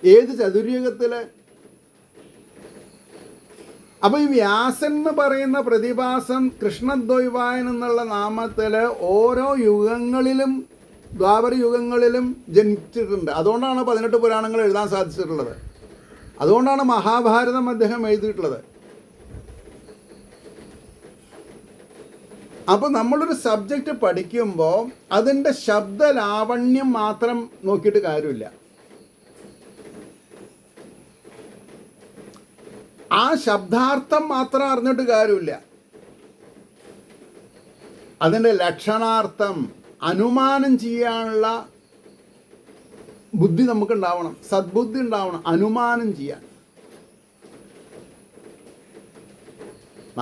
ഏത് ചതുര്യുഗത്തിൽ? അപ്പോൾ ഈ വ്യാസൻ എന്ന് പറയുന്ന പ്രതിഭാസം കൃഷ്ണദ്വൈവായൻ എന്നുള്ള നാമത്തിൽ ഓരോ യുഗങ്ങളിലും ദ്വാപര യുഗങ്ങളിലും ജനിച്ചിട്ടുണ്ട്. അതുകൊണ്ടാണ് 18 പുരാണങ്ങൾ എഴുതാൻ സാധിച്ചിട്ടുള്ളത്. അതുകൊണ്ടാണ് മഹാഭാരതം അദ്ദേഹം എഴുതിയിട്ടുള്ളത്. അപ്പോൾ നമ്മളൊരു സബ്ജക്റ്റ് പഠിക്കുമ്പോൾ അതിൻ്റെ ശബ്ദലാവണ്യം മാത്രം നോക്കിയിട്ട് കാര്യമില്ല. ആ ശബ്ദാർത്ഥം മാത്രം അറിഞ്ഞിട്ട് കാര്യമില്ല. അതിൻ്റെ ലക്ഷണാർത്ഥം അനുമാനം ചെയ്യാനുള്ള ബുദ്ധി നമുക്കുണ്ടാവണം, സദ്ബുദ്ധി ഉണ്ടാവണം അനുമാനം ചെയ്യാൻ.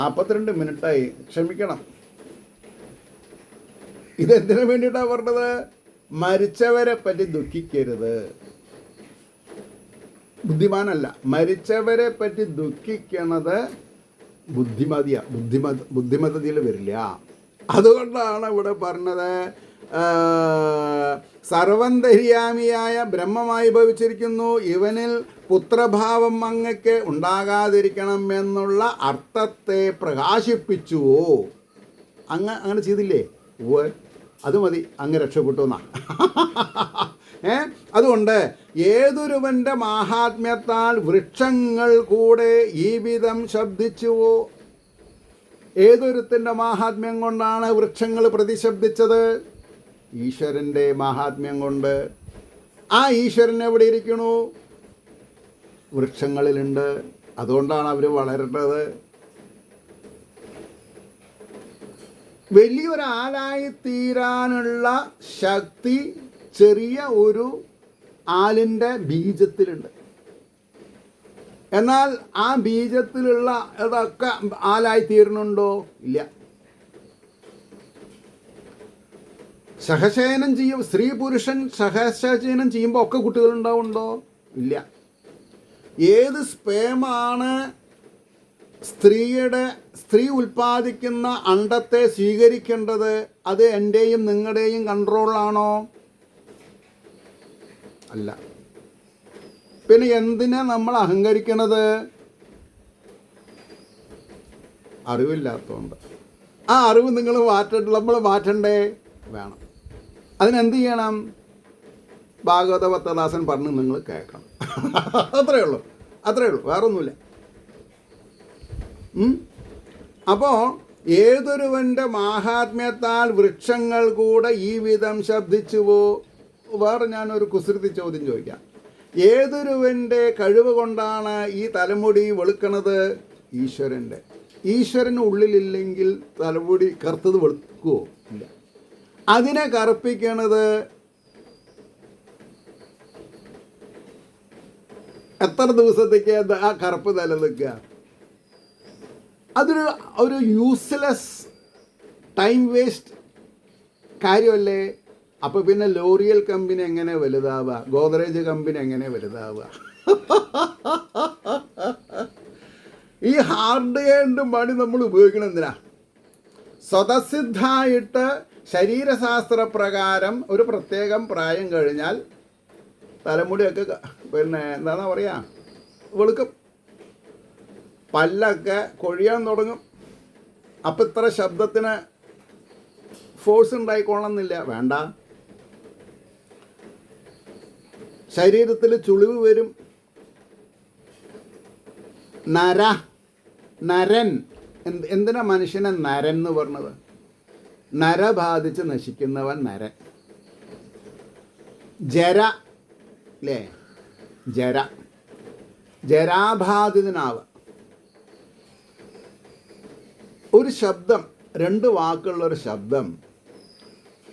42 മിനിറ്റായി, ക്ഷമിക്കണം. ഇതെന്തിനു വേണ്ടിയിട്ടാണ് പറഞ്ഞത്? മരിച്ചവരെ പറ്റി ദുഃഖിക്കരുത്. ബുദ്ധിമാനല്ല, മരിച്ചവരെ പറ്റി ദുഃഖിക്കണത് ബുദ്ധിമതിയിൽ വരില്ല. അതുകൊണ്ടാണ് ഇവിടെ പറഞ്ഞത് സർവന്തര്യാമിയായ ബ്രഹ്മമായി ഭവിച്ചിരിക്കുന്നു, ഇവനിൽ പുത്രഭാവം അങ്ങക്ക് ഉണ്ടാകാതിരിക്കണം എന്നുള്ള അർത്ഥത്തെ പ്രകാശിപ്പിച്ചുവോ. അങ്ങനെ ചെയ്തില്ലേ? അത് മതി, അങ്ങ് രക്ഷപ്പെട്ടു എന്നാ. അതുകൊണ്ട് ഏതൊരുവൻ്റെ മാഹാത്മ്യത്താൽ വൃക്ഷങ്ങൾ കൂടെ ഈ വിധം ശബ്ദിച്ചുവോ. ഏതൊരുത്തിൻ്റെ മാഹാത്മ്യം കൊണ്ടാണ് വൃക്ഷങ്ങൾ പ്രതിശബ്ദിച്ചത്? ഈശ്വരൻ്റെ മാഹാത്മ്യം കൊണ്ട്. ആ ഈശ്വരൻ എവിടെ ഇരിക്കണു? വൃക്ഷങ്ങളിലുണ്ട്. അതുകൊണ്ടാണ് അവർ വളരുന്നത്. വലിയൊരാലായി തീരാനുള്ള ശക്തി ചെറിയ ഒരു ആലിൻ്റെ ബീജത്തിലുണ്ട്. എന്നാൽ ആ ബീജത്തിലുള്ള ഇതൊക്കെ ആലായി തീരുന്നുണ്ടോ? ഇല്ല. സഹശയനം ചെയ്യും, സ്ത്രീ പുരുഷൻ സഹശയനം ചെയ്യുമ്പോൾ ഒക്കെ കുട്ടികളുണ്ടാവുന്നുണ്ടോ? ഇല്ല. ഏത് സ്പേമാണ് സ്ത്രീ ഉൽപ്പാദിക്കുന്ന അണ്ടത്തെ സ്വീകരിക്കേണ്ടത്? അത് എൻ്റെയും നിങ്ങളുടെയും കൺട്രോളിലാണോ? അല്ല. പിന്നെ എന്തിനാ നമ്മൾ അഹങ്കരിക്കണത്? അറിവില്ലാത്തതുകൊണ്ട്. ആ അറിവ് നിങ്ങൾ നമ്മൾ മാറ്റണ്ടേ? വേണം. അതിനെന്ത് ചെയ്യണം? ഭാഗവത ഭക്തദാസൻ പറഞ്ഞ് നിങ്ങൾ കേൾക്കണം. അത്രയേ ഉള്ളൂ, വേറൊന്നുമില്ല. അപ്പോൾ ഏതൊരുവൻ്റെ മാഹാത്മ്യത്താൽ വൃക്ഷങ്ങൾ കൂടെ ഈ വിധം ശബ്ദിച്ചുവോ? വേറെ ഞാനൊരു കുസൃതി ചോദ്യം ചോദിക്കാം. ഏതൊരുവൻ്റെ കഴിവ് കൊണ്ടാണ് ഈ തലമുടി വെളുക്കണത്? ഈശ്വരൻ്റെ. ഈശ്വരൻ ഉള്ളിലില്ലെങ്കിൽ തലമുടി കറുത്തത് വെളുക്കുമോ? ഇല്ല. അതിനെ കറുപ്പിക്കണത് എത്ര ദിവസത്തേക്ക് ആ കറുപ്പ് നിലനിൽക്കുക? അതൊരു യൂസ്ലെസ് ടൈം വേസ്റ്റ് കാര്യമല്ലേ? അപ്പോൾ പിന്നെ ലോറിയൽ കമ്പനി എങ്ങനെ വലുതാവുക? ഗോദ്രേജ് കമ്പനി എങ്ങനെ വലുതാവുക? ഈ ഹാർഡ് ഹാൻഡ് മണി നമ്മൾ ഉപയോഗിക്കണം എന്തിനാ? സ്വതസിദ്ധമായിട്ട് ശരീരശാസ്ത്രപ്രകാരം ഒരു പ്രത്യേകം പ്രായം കഴിഞ്ഞാൽ തലമുടിയൊക്കെ പിന്നെ എന്താണെന്നാ പറയുക, വെളുക്കും, പല്ലൊക്കെ കൊഴിയാൻ തുടങ്ങും. അപ്പം ഇത്ര ശബ്ദത്തിന് ഫോഴ്സ് ഉണ്ടായിക്കൊള്ളണമെന്നില്ല, വേണ്ട. ശരീരത്തിൽ ചുളിവ് വരും. നരൻ എന്തിനാ മനുഷ്യനെ നരൻ എന്ന് പറഞ്ഞത്? നര ബാധിച്ച് നശിക്കുന്നവൻ നരൻ. ജര അല്ലേ? ജരാബാധിതനാവുക. ഒരു ശബ്ദം, 2 വാക്കുള്ളൊരു ശബ്ദം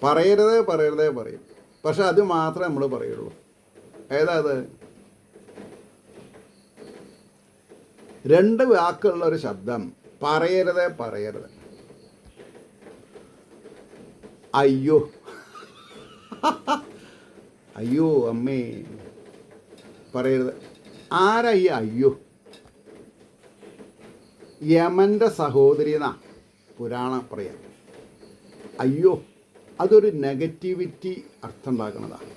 പറയരുതേ പറയും. പക്ഷെ അത് മാത്രമേ നമ്മൾ പറയുള്ളൂ. ഏതാ അത്? 2 വാക്കുള്ളൊരു ശബ്ദം പറയരുതേ. അയ്യോ, അയ്യോ അമ്മേ പറയരുത്. ആരാ ഈ അയ്യോ? യമൻ്റെ സഹോദരി എന്നാ പുരാണം പറയാം. അയ്യോ അതൊരു നെഗറ്റിവിറ്റി അർത്ഥം ഉണ്ടാക്കുന്നതാണ്.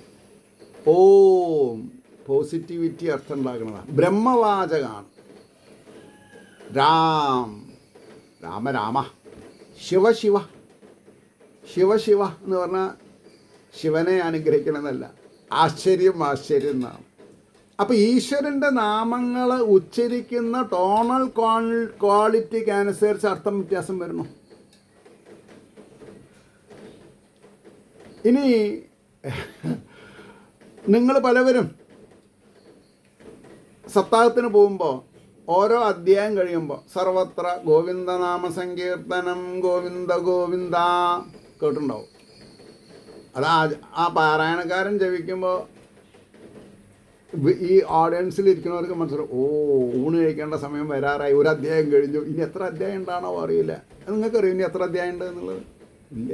ഓം പോസിറ്റിവിറ്റി അർത്ഥം ഉണ്ടാക്കുന്നതാണ്. ബ്രഹ്മവാചകമാണ്. രാമ ശിവ എന്ന് പറഞ്ഞാൽ ശിവനെ അനുഗ്രഹിക്കണമെന്നല്ല, ആശ്ചര്യം എന്നാണ്. അപ്പോൾ ഈശ്വരൻ്റെ നാമങ്ങൾ ഉച്ചരിക്കുന്ന ടോണൽ ക്വാളിറ്റിക്ക് അനുസരിച്ച് അർത്ഥം വ്യത്യാസം വരുന്നു. ഇനി നിങ്ങൾ പലവരും സപ്താഹത്തിന് പോകുമ്പോൾ ഓരോ അധ്യായം കഴിയുമ്പോൾ സർവത്ര ഗോവിന്ദനാമ സങ്കീർത്തനം ഗോവിന്ദ ഗോവിന്ദ കേട്ടിട്ടുണ്ടാവും. അത് ആ പാരായണക്കാരൻ ജപിക്കുമ്പോൾ ഈ ഓഡിയൻസിൽ ഇരിക്കുന്നവർക്ക് മനസ്സിലാവും, ഊണ് കഴിക്കേണ്ട സമയം വരാറായി, ഒരു അധ്യായം കഴിഞ്ഞു, ഇനി എത്ര അധ്യായം ഉണ്ടാണോ അറിയില്ല. നിങ്ങൾക്കറിയും ഇനി എത്ര അധ്യായം ഉണ്ട് എന്നുള്ളത്? ഇല്ല.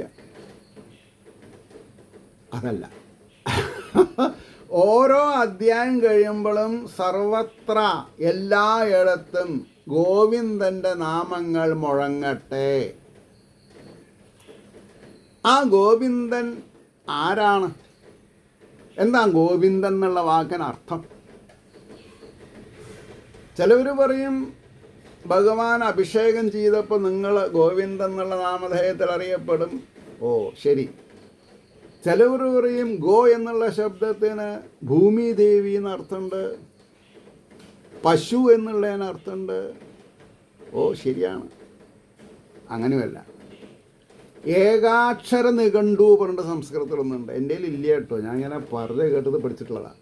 അതല്ല, ഓരോ അധ്യായം കഴിയുമ്പോഴും സർവത്ര എല്ലായിടത്തും ഗോവിന്ദൻ്റെ നാമങ്ങൾ മുഴങ്ങട്ടെ. ആ ഗോവിന്ദൻ ആരാണ്? എന്താ ഗോവിന്ദൻ എന്നുള്ള വാക്കിന് അർത്ഥം? ചിലവർ പറയും ഭഗവാൻ അഭിഷേകം ചെയ്തപ്പോൾ നിങ്ങൾ ഗോവിന്ദൻ എന്നുള്ള നാമധേയത്തിൽ അറിയപ്പെടും. ഓ ശരി. ചിലവർ പറയും ഗോ എന്നുള്ള ശബ്ദത്തിന് ഭൂമിദേവി എന്നർത്ഥമുണ്ട്, പശു എന്നുള്ളതിന് അർത്ഥമുണ്ട്. ഓ ശരിയാണ്. അങ്ങനെയല്ല. ഏകാക്ഷര നിഘണ്ടു പറഞ്ഞിട്ട് സംസ്കൃതത്തിലൊന്നുണ്ട്. എൻ്റെ കയ്യിൽ ഇല്ല കേട്ടോ, ഞാൻ ഇങ്ങനെ പറഞ്ഞു കേട്ടത് പഠിച്ചിട്ടുള്ളതാണ്.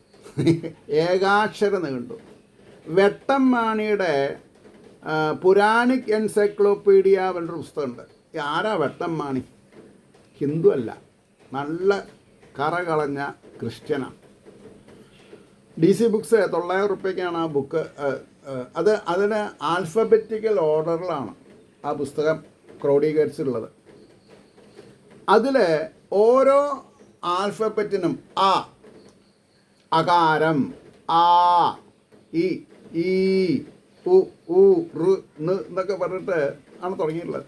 ഏകാക്ഷര നിഘണ്ടു. വെട്ടമ്മാണിയുടെ പുരാണിക് എൻസൈക്ലോപീഡിയ പറഞ്ഞൊരു പുസ്തകമുണ്ട്. ആരാ വെട്ടമ്മാണി? ഹിന്ദു അല്ല, നല്ല കറകളഞ്ഞ ക്രിസ്ത്യനാണ്. DC ബുക്സ് 900 രൂപയ്ക്കാണ് ആ ബുക്ക്. അതിന് ആൽഫബറ്റിക്കൽ ഓർഡറിലാണ് ആ പുസ്തകം ക്രോഡീകരിച്ചിട്ടുള്ളത്. അതിൽ ഓരോ ആൽഫബറ്റിനും ആ, അകാരം, ആ, ഇ, ഈ, ഉ, ഊ, ഋ, ന് എന്നൊക്കെ പറഞ്ഞിട്ട് ആണ് തുടങ്ങിയിട്ടുള്ളത്.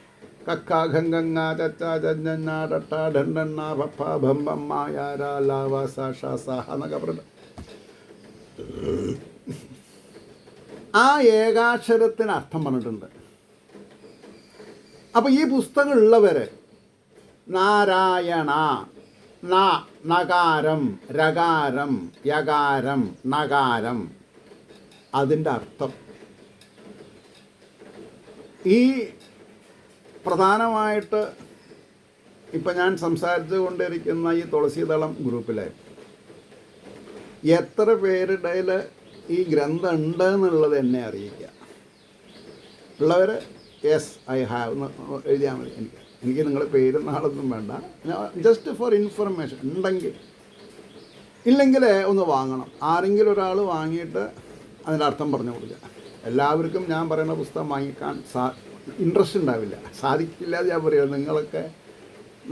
കക്ക ഖങ്ക ചച്ച ജഞ്ഞ ഡട്ട ഢണ്ഡണ്ണ ഭപ്പ ഭംബമ്മ യാര ലാവ സാഷ സാഹ എന്നൊക്കെ പറഞ്ഞിട്ട് ആ ഏകാക്ഷരത്തിന് അർത്ഥം പറഞ്ഞിട്ടുണ്ട്. അപ്പോൾ ഈ പുസ്തകമുള്ളവർ നാരായണ, നകാരം, രകാരം, യകാരം, നകാരം, അതിൻ്റെ അർത്ഥം ഈ പ്രധാനമായിട്ട് ഇപ്പം ഞാൻ സംസാരിച്ചു കൊണ്ടിരിക്കുന്ന ഈ തുളസീദളം ഗ്രൂപ്പിലെ എത്ര പേരുടെ ഈ ഗ്രന്ഥം ഉണ്ട് എന്നുള്ളത് എന്നെ അറിയിക്കുക. ഉള്ളവർ യെസ് ഐ ഹാവ് എന്ന് എഴുതിയാൽ മതി. എനിക്ക് നിങ്ങളുടെ പേരും നാളൊന്നും വേണ്ട, ജസ്റ്റ് ഫോർ ഇൻഫർമേഷൻ. ഉണ്ടെങ്കിൽ ഇല്ലെങ്കിൽ ഒന്ന് വാങ്ങണം. ആരെങ്കിലും ഒരാൾ വാങ്ങിയിട്ട് അതിൻ്റെ അർത്ഥം പറഞ്ഞു കൊടുക്കുക. എല്ലാവർക്കും ഞാൻ പറയുന്ന പുസ്തകം വാങ്ങിക്കാൻ ഇൻട്രസ്റ്റ് ഉണ്ടാവില്ല, സാധിക്കില്ല. ഞാൻ പറയുക, നിങ്ങളൊക്കെ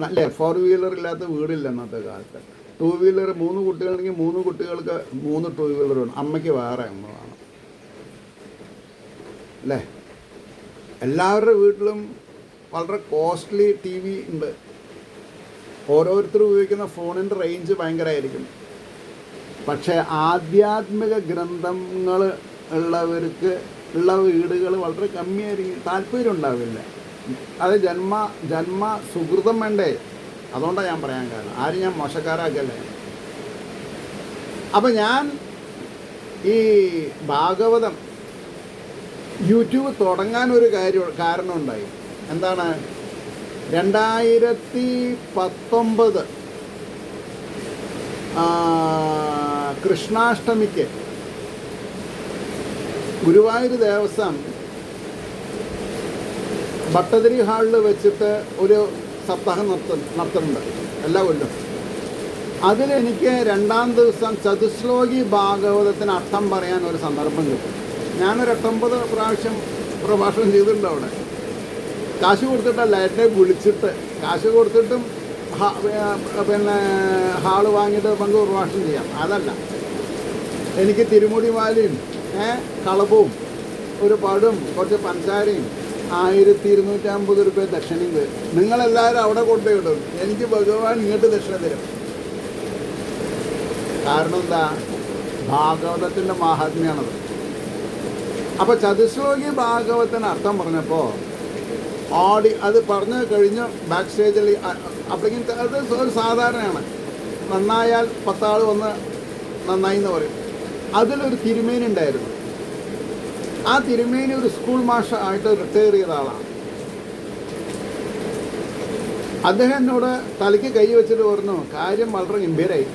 നല്ല 4 വീലർ ഇല്ലാത്ത വീടില്ല ഇന്നത്തെ കാലത്ത്. 2 വീലർ 3 കുട്ടികളുണ്ടെങ്കിൽ 3 കുട്ടികൾക്ക് 3 2 വീലർ വേണം, അമ്മയ്ക്ക് വേറെ ഒന്ന് വേണം അല്ലേ? എല്ലാവരുടെ വീട്ടിലും വളരെ കോസ്റ്റ്ലി TV ഉണ്ട്. ഓരോരുത്തരും ഉപയോഗിക്കുന്ന ഫോണിൻ്റെ റേഞ്ച് ഭയങ്കരമായിരിക്കും. പക്ഷേ ആധ്യാത്മിക ഗ്രന്ഥങ്ങൾ ഉള്ളവർക്ക് ഉള്ള വീടുകൾ വളരെ കമ്മിയായിരിക്കും, താല്പര്യം ഉണ്ടാവില്ല. അത് ജന്മ സുഹൃതം വേണ്ടേ? അതുകൊണ്ടാണ് ഞാൻ പറയാൻ കാരണം. ആരും ഞാൻ മോശക്കാരാക്കല്ലേ. അപ്പം ഞാൻ ഈ ഭാഗവതം യൂട്യൂബ് തുടങ്ങാനൊരു കാരണമുണ്ടായി. എന്താണ്? 2019 കൃഷ്ണാഷ്ടമിക്ക് ഗുരുവായൂർ ദേവസ്വം ഭട്ടതിരി ഹാളിൽ വെച്ചിട്ട് ഒരു സപ്താഹം നടത്തുന്നുണ്ട് എല്ലാ കൊല്ലം. അതിലെനിക്ക് 2-ാം ദിവസം ചതുശ്ലോകി ഭാഗവതത്തിന് അർത്ഥം പറയാൻ ഒരു സന്ദർഭം കിട്ടും. ഞാനൊരു 8-9 പ്രാവശ്യം പ്രഭാഷണം ചെയ്തിട്ടുണ്ട് അവിടെ. കാശ് കൊടുത്തിട്ടല്ല, എന്നെ വിളിച്ചിട്ട് കാശ് കൊടുത്തിട്ടും പിന്നെ ഹാള് വാങ്ങിയിട്ട് പങ്ക് പ്രഭാഷണം ചെയ്യാം. അതല്ല, എനിക്ക് തിരുമുടി മാലയും കളവും ഒരു പടും കുറച്ച് പഞ്ചാരയും 1250 രൂപ ദക്ഷിണയും തരും. നിങ്ങളെല്ലാവരും അവിടെ കൊണ്ടുപോയിടും, എനിക്ക് ഭഗവാൻ ഇങ്ങോട്ട് ദക്ഷിണ തരും. കാരണം എന്താ? ഭാഗവതത്തിൻ്റെ മാഹാത്മ്യമാണത്. അപ്പോൾ ചതുശ്ലോകി ഭാഗവത്തിന് അർത്ഥം പറഞ്ഞപ്പോൾ അത് പറഞ്ഞു കഴിഞ്ഞ് ബാക്ക് സ്റ്റേജിൽ അപ്പോഴേക്കും അത് ഒരു സാധാരണയാണ്. നന്നായാൽ 10 ആൾ വന്ന് നന്നായി എന്ന് പറയും. അതിലൊരു തിരുമേനി ഉണ്ടായിരുന്നു. ആ തിരുമേനി ഒരു സ്കൂൾ മാഷ ആയിട്ട് റിട്ടയർ ചെയ്ത ആളാണ്. അദ്ദേഹം എന്നോട് തലയ്ക്ക് കൈ വെച്ചിട്ട് പറഞ്ഞു, കാര്യം വളരെ ഗംഭീരമായി.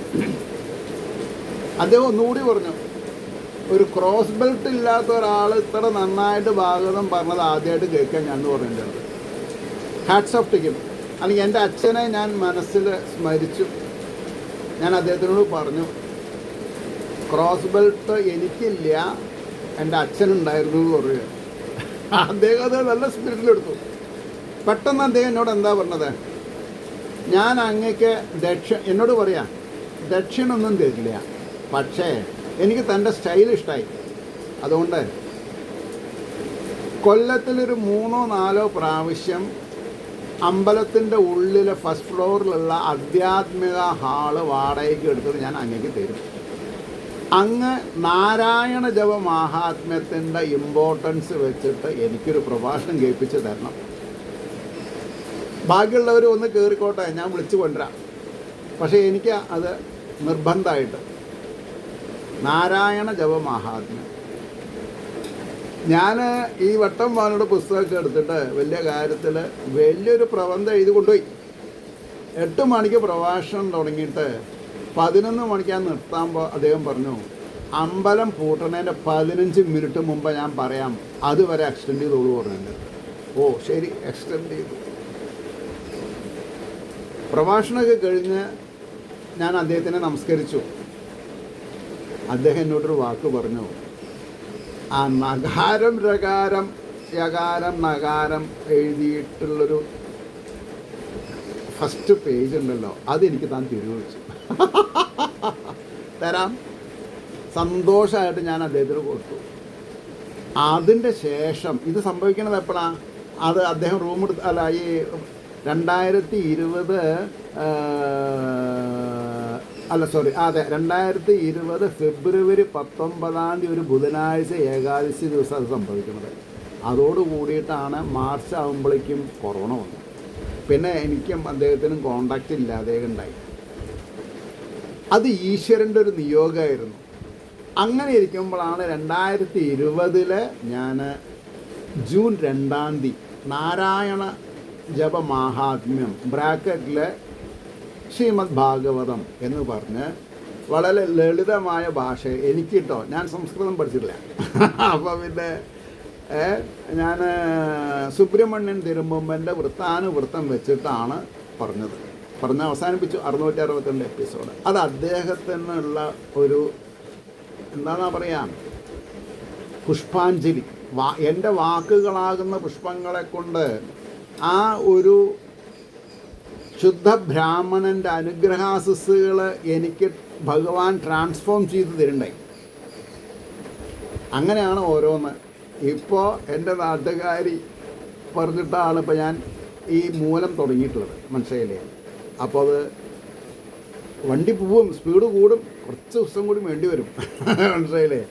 അദ്ദേഹം ഒന്നുകൂടി പറഞ്ഞു, ഒരു ക്രോസ് ബെൽറ്റ് ഇല്ലാത്ത ഒരാൾ ഇത്ര നന്നായിട്ട് ഭാഗവതം പറഞ്ഞത് ആദ്യമായിട്ട് കേൾക്കാൻ ഞാൻ പറഞ്ഞിട്ടുണ്ട്. ഹാറ്റ്സ് ഓഫ് ടിക്കും. അല്ലെങ്കിൽ എൻ്റെ അച്ഛനെ ഞാൻ മനസ്സിൽ സ്മരിച്ചു. ഞാൻ അദ്ദേഹത്തിനോട് പറഞ്ഞു, ക്രോസ് ബെൽറ്റ് എനിക്കില്ല, എൻ്റെ അച്ഛനുണ്ടായിരുന്നു എന്ന് പറയുക. അദ്ദേഹം അത് നല്ല സ്പിരിറ്റിലെടുത്തു. പെട്ടെന്ന് അദ്ദേഹം എന്നോട് എന്താ പറഞ്ഞത്? ഞാൻ അങ്ങക്ക് എന്നോട് പറയാം, ദക്ഷിണൊന്നും തരില്ല, പക്ഷേ എനിക്ക് തൻ്റെ സ്റ്റൈൽ ഇഷ്ടമായി. അതുകൊണ്ട് കൊല്ലത്തിലൊരു 3-4 പ്രാവശ്യം അമ്പലത്തിൻ്റെ ഉള്ളിലെ ഫസ്റ്റ് ഫ്ലോറിലുള്ള ആധ്യാത്മിക ഹാള് വാടകയ്ക്ക് എടുത്തത് ഞാൻ അങ്ങേക്ക് തരും. അങ്ങ് നാരായണ ജപ മാഹാത്മ്യത്തിൻ്റെ ഇമ്പോർട്ടൻസ് വെച്ചിട്ട് എനിക്കൊരു പ്രഭാഷണം കേൾപ്പിച്ച് തരണം. ബാക്കിയുള്ളവർ ഒന്ന് കയറിക്കോട്ടെ, ഞാൻ വിളിച്ചു കൊണ്ടുവരാം. പക്ഷേ എനിക്ക് അത് നിർബന്ധമായിട്ട് നാരായണ ജപ മാഹാത്മ്യം. ഞാൻ ഈ വട്ടം വാനോട് പുസ്തകമൊക്കെ എടുത്തിട്ട് വലിയ കാര്യത്തിൽ വലിയൊരു പ്രബന്ധം എഴുതി കൊണ്ടുപോയി. 8 മണിക്ക് പ്രഭാഷണം തുടങ്ങിയിട്ട് 11 മണിക്ക് ഞാൻ നിർത്താമ്പോൾ അദ്ദേഹം പറഞ്ഞു, അമ്പലം പൂട്ടണേൻ്റെ 15 മിനിറ്റ് മുമ്പ് ഞാൻ പറയാം, അതുവരെ എക്സ്റ്റെൻഡ് ചെയ്തോളൂ പറഞ്ഞിട്ടുണ്ട്. ഓ ശരി, എക്സ്റ്റെൻഡ് ചെയ്തു. പ്രഭാഷണമൊക്കെ കഴിഞ്ഞ് ഞാൻ അദ്ദേഹത്തിനെ നമസ്കരിച്ചു. അദ്ദേഹം എന്നോടൊരു വാക്ക് പറഞ്ഞു, ആ നകാരം രകാരം യകാരം നകാരം എഴുതിയിട്ടുള്ളൊരു ഫസ്റ്റ് പേജ് ഉണ്ടല്ലോ, അതെനിക്ക് താൻ തിരിച്ചു തരാം. സന്തോഷമായിട്ട് ഞാൻ അദ്ദേഹത്തിന് കൊടുത്തു. അതിൻ്റെ ശേഷം ഇത് സംഭവിക്കണത് എപ്പോഴാണ്? അത് അദ്ദേഹം റൂം എടുത്ത് അല്ല, ഈ 2020 ഫെബ്രുവരി 19 ഒരു ബുധനാഴ്ച ഏകാദശി ദിവസം അത് സംഭവിക്കുന്നത്. അതോടുകൂടിയിട്ടാണ് മാർച്ച് ആകുമ്പോഴേക്കും കൊറോണ വന്നത്. പിന്നെ എനിക്കും അദ്ദേഹത്തിനും കോണ്ടാക്റ്റ് ഇല്ലാതെ ഉണ്ടായി. അത് ഈശ്വരൻ്റെ ഒരു നിയോഗമായിരുന്നു. അങ്ങനെ ഇരിക്കുമ്പോഴാണ് 2020 ഞാൻ ജൂൺ 2 നാരായണ ജപമാഹാത്മ്യം ബ്രാക്കറ്റിൽ ശ്രീമദ് ഭാഗവതം എന്ന് പറഞ്ഞ് വളരെ ലളിതമായ ഭാഷ എനിക്ക് കേട്ടോ, ഞാൻ സംസ്കൃതം പഠിച്ചിട്ടില്ല. അപ്പോൾ പിന്നെ ഞാൻ സുബ്രഹ്മണ്യൻ തിരുമ്പുമ്പൻ്റെ വൃത്താനുവൃത്തം വെച്ചിട്ടാണ് പറഞ്ഞ് അവസാനിപ്പിച്ചു 662 എപ്പിസോഡ്. അത് അദ്ദേഹത്തിനുള്ള ഒരു എന്താണെന്നാ പറയാ, പുഷ്പാഞ്ജലി. എൻ്റെ വാക്കുകളാകുന്ന പുഷ്പങ്ങളെ കൊണ്ട് ആ ഒരു ശുദ്ധ ബ്രാഹ്മണൻ്റെ അനുഗ്രഹാശിസ്സുകൾ എനിക്ക് ഭഗവാൻ ട്രാൻസ്ഫോം ചെയ്ത് തരണ്ടായി. അങ്ങനെയാണ് ഓരോന്ന്. ഇപ്പോൾ എൻ്റെ നാട്ടുകാരി പറഞ്ഞിട്ടാണ് ഇപ്പോൾ ഞാൻ ഈ മൂലം തുടങ്ങിയിട്ടുള്ളത്, മനസ്സിലായില്ലേ? അപ്പോൾ അത് വണ്ടി പോവും, സ്പീഡ് കൂടും, കുറച്ച് ദിവസം കൂടി വേണ്ടി വരും, മനസ്സിലായില്ലേ?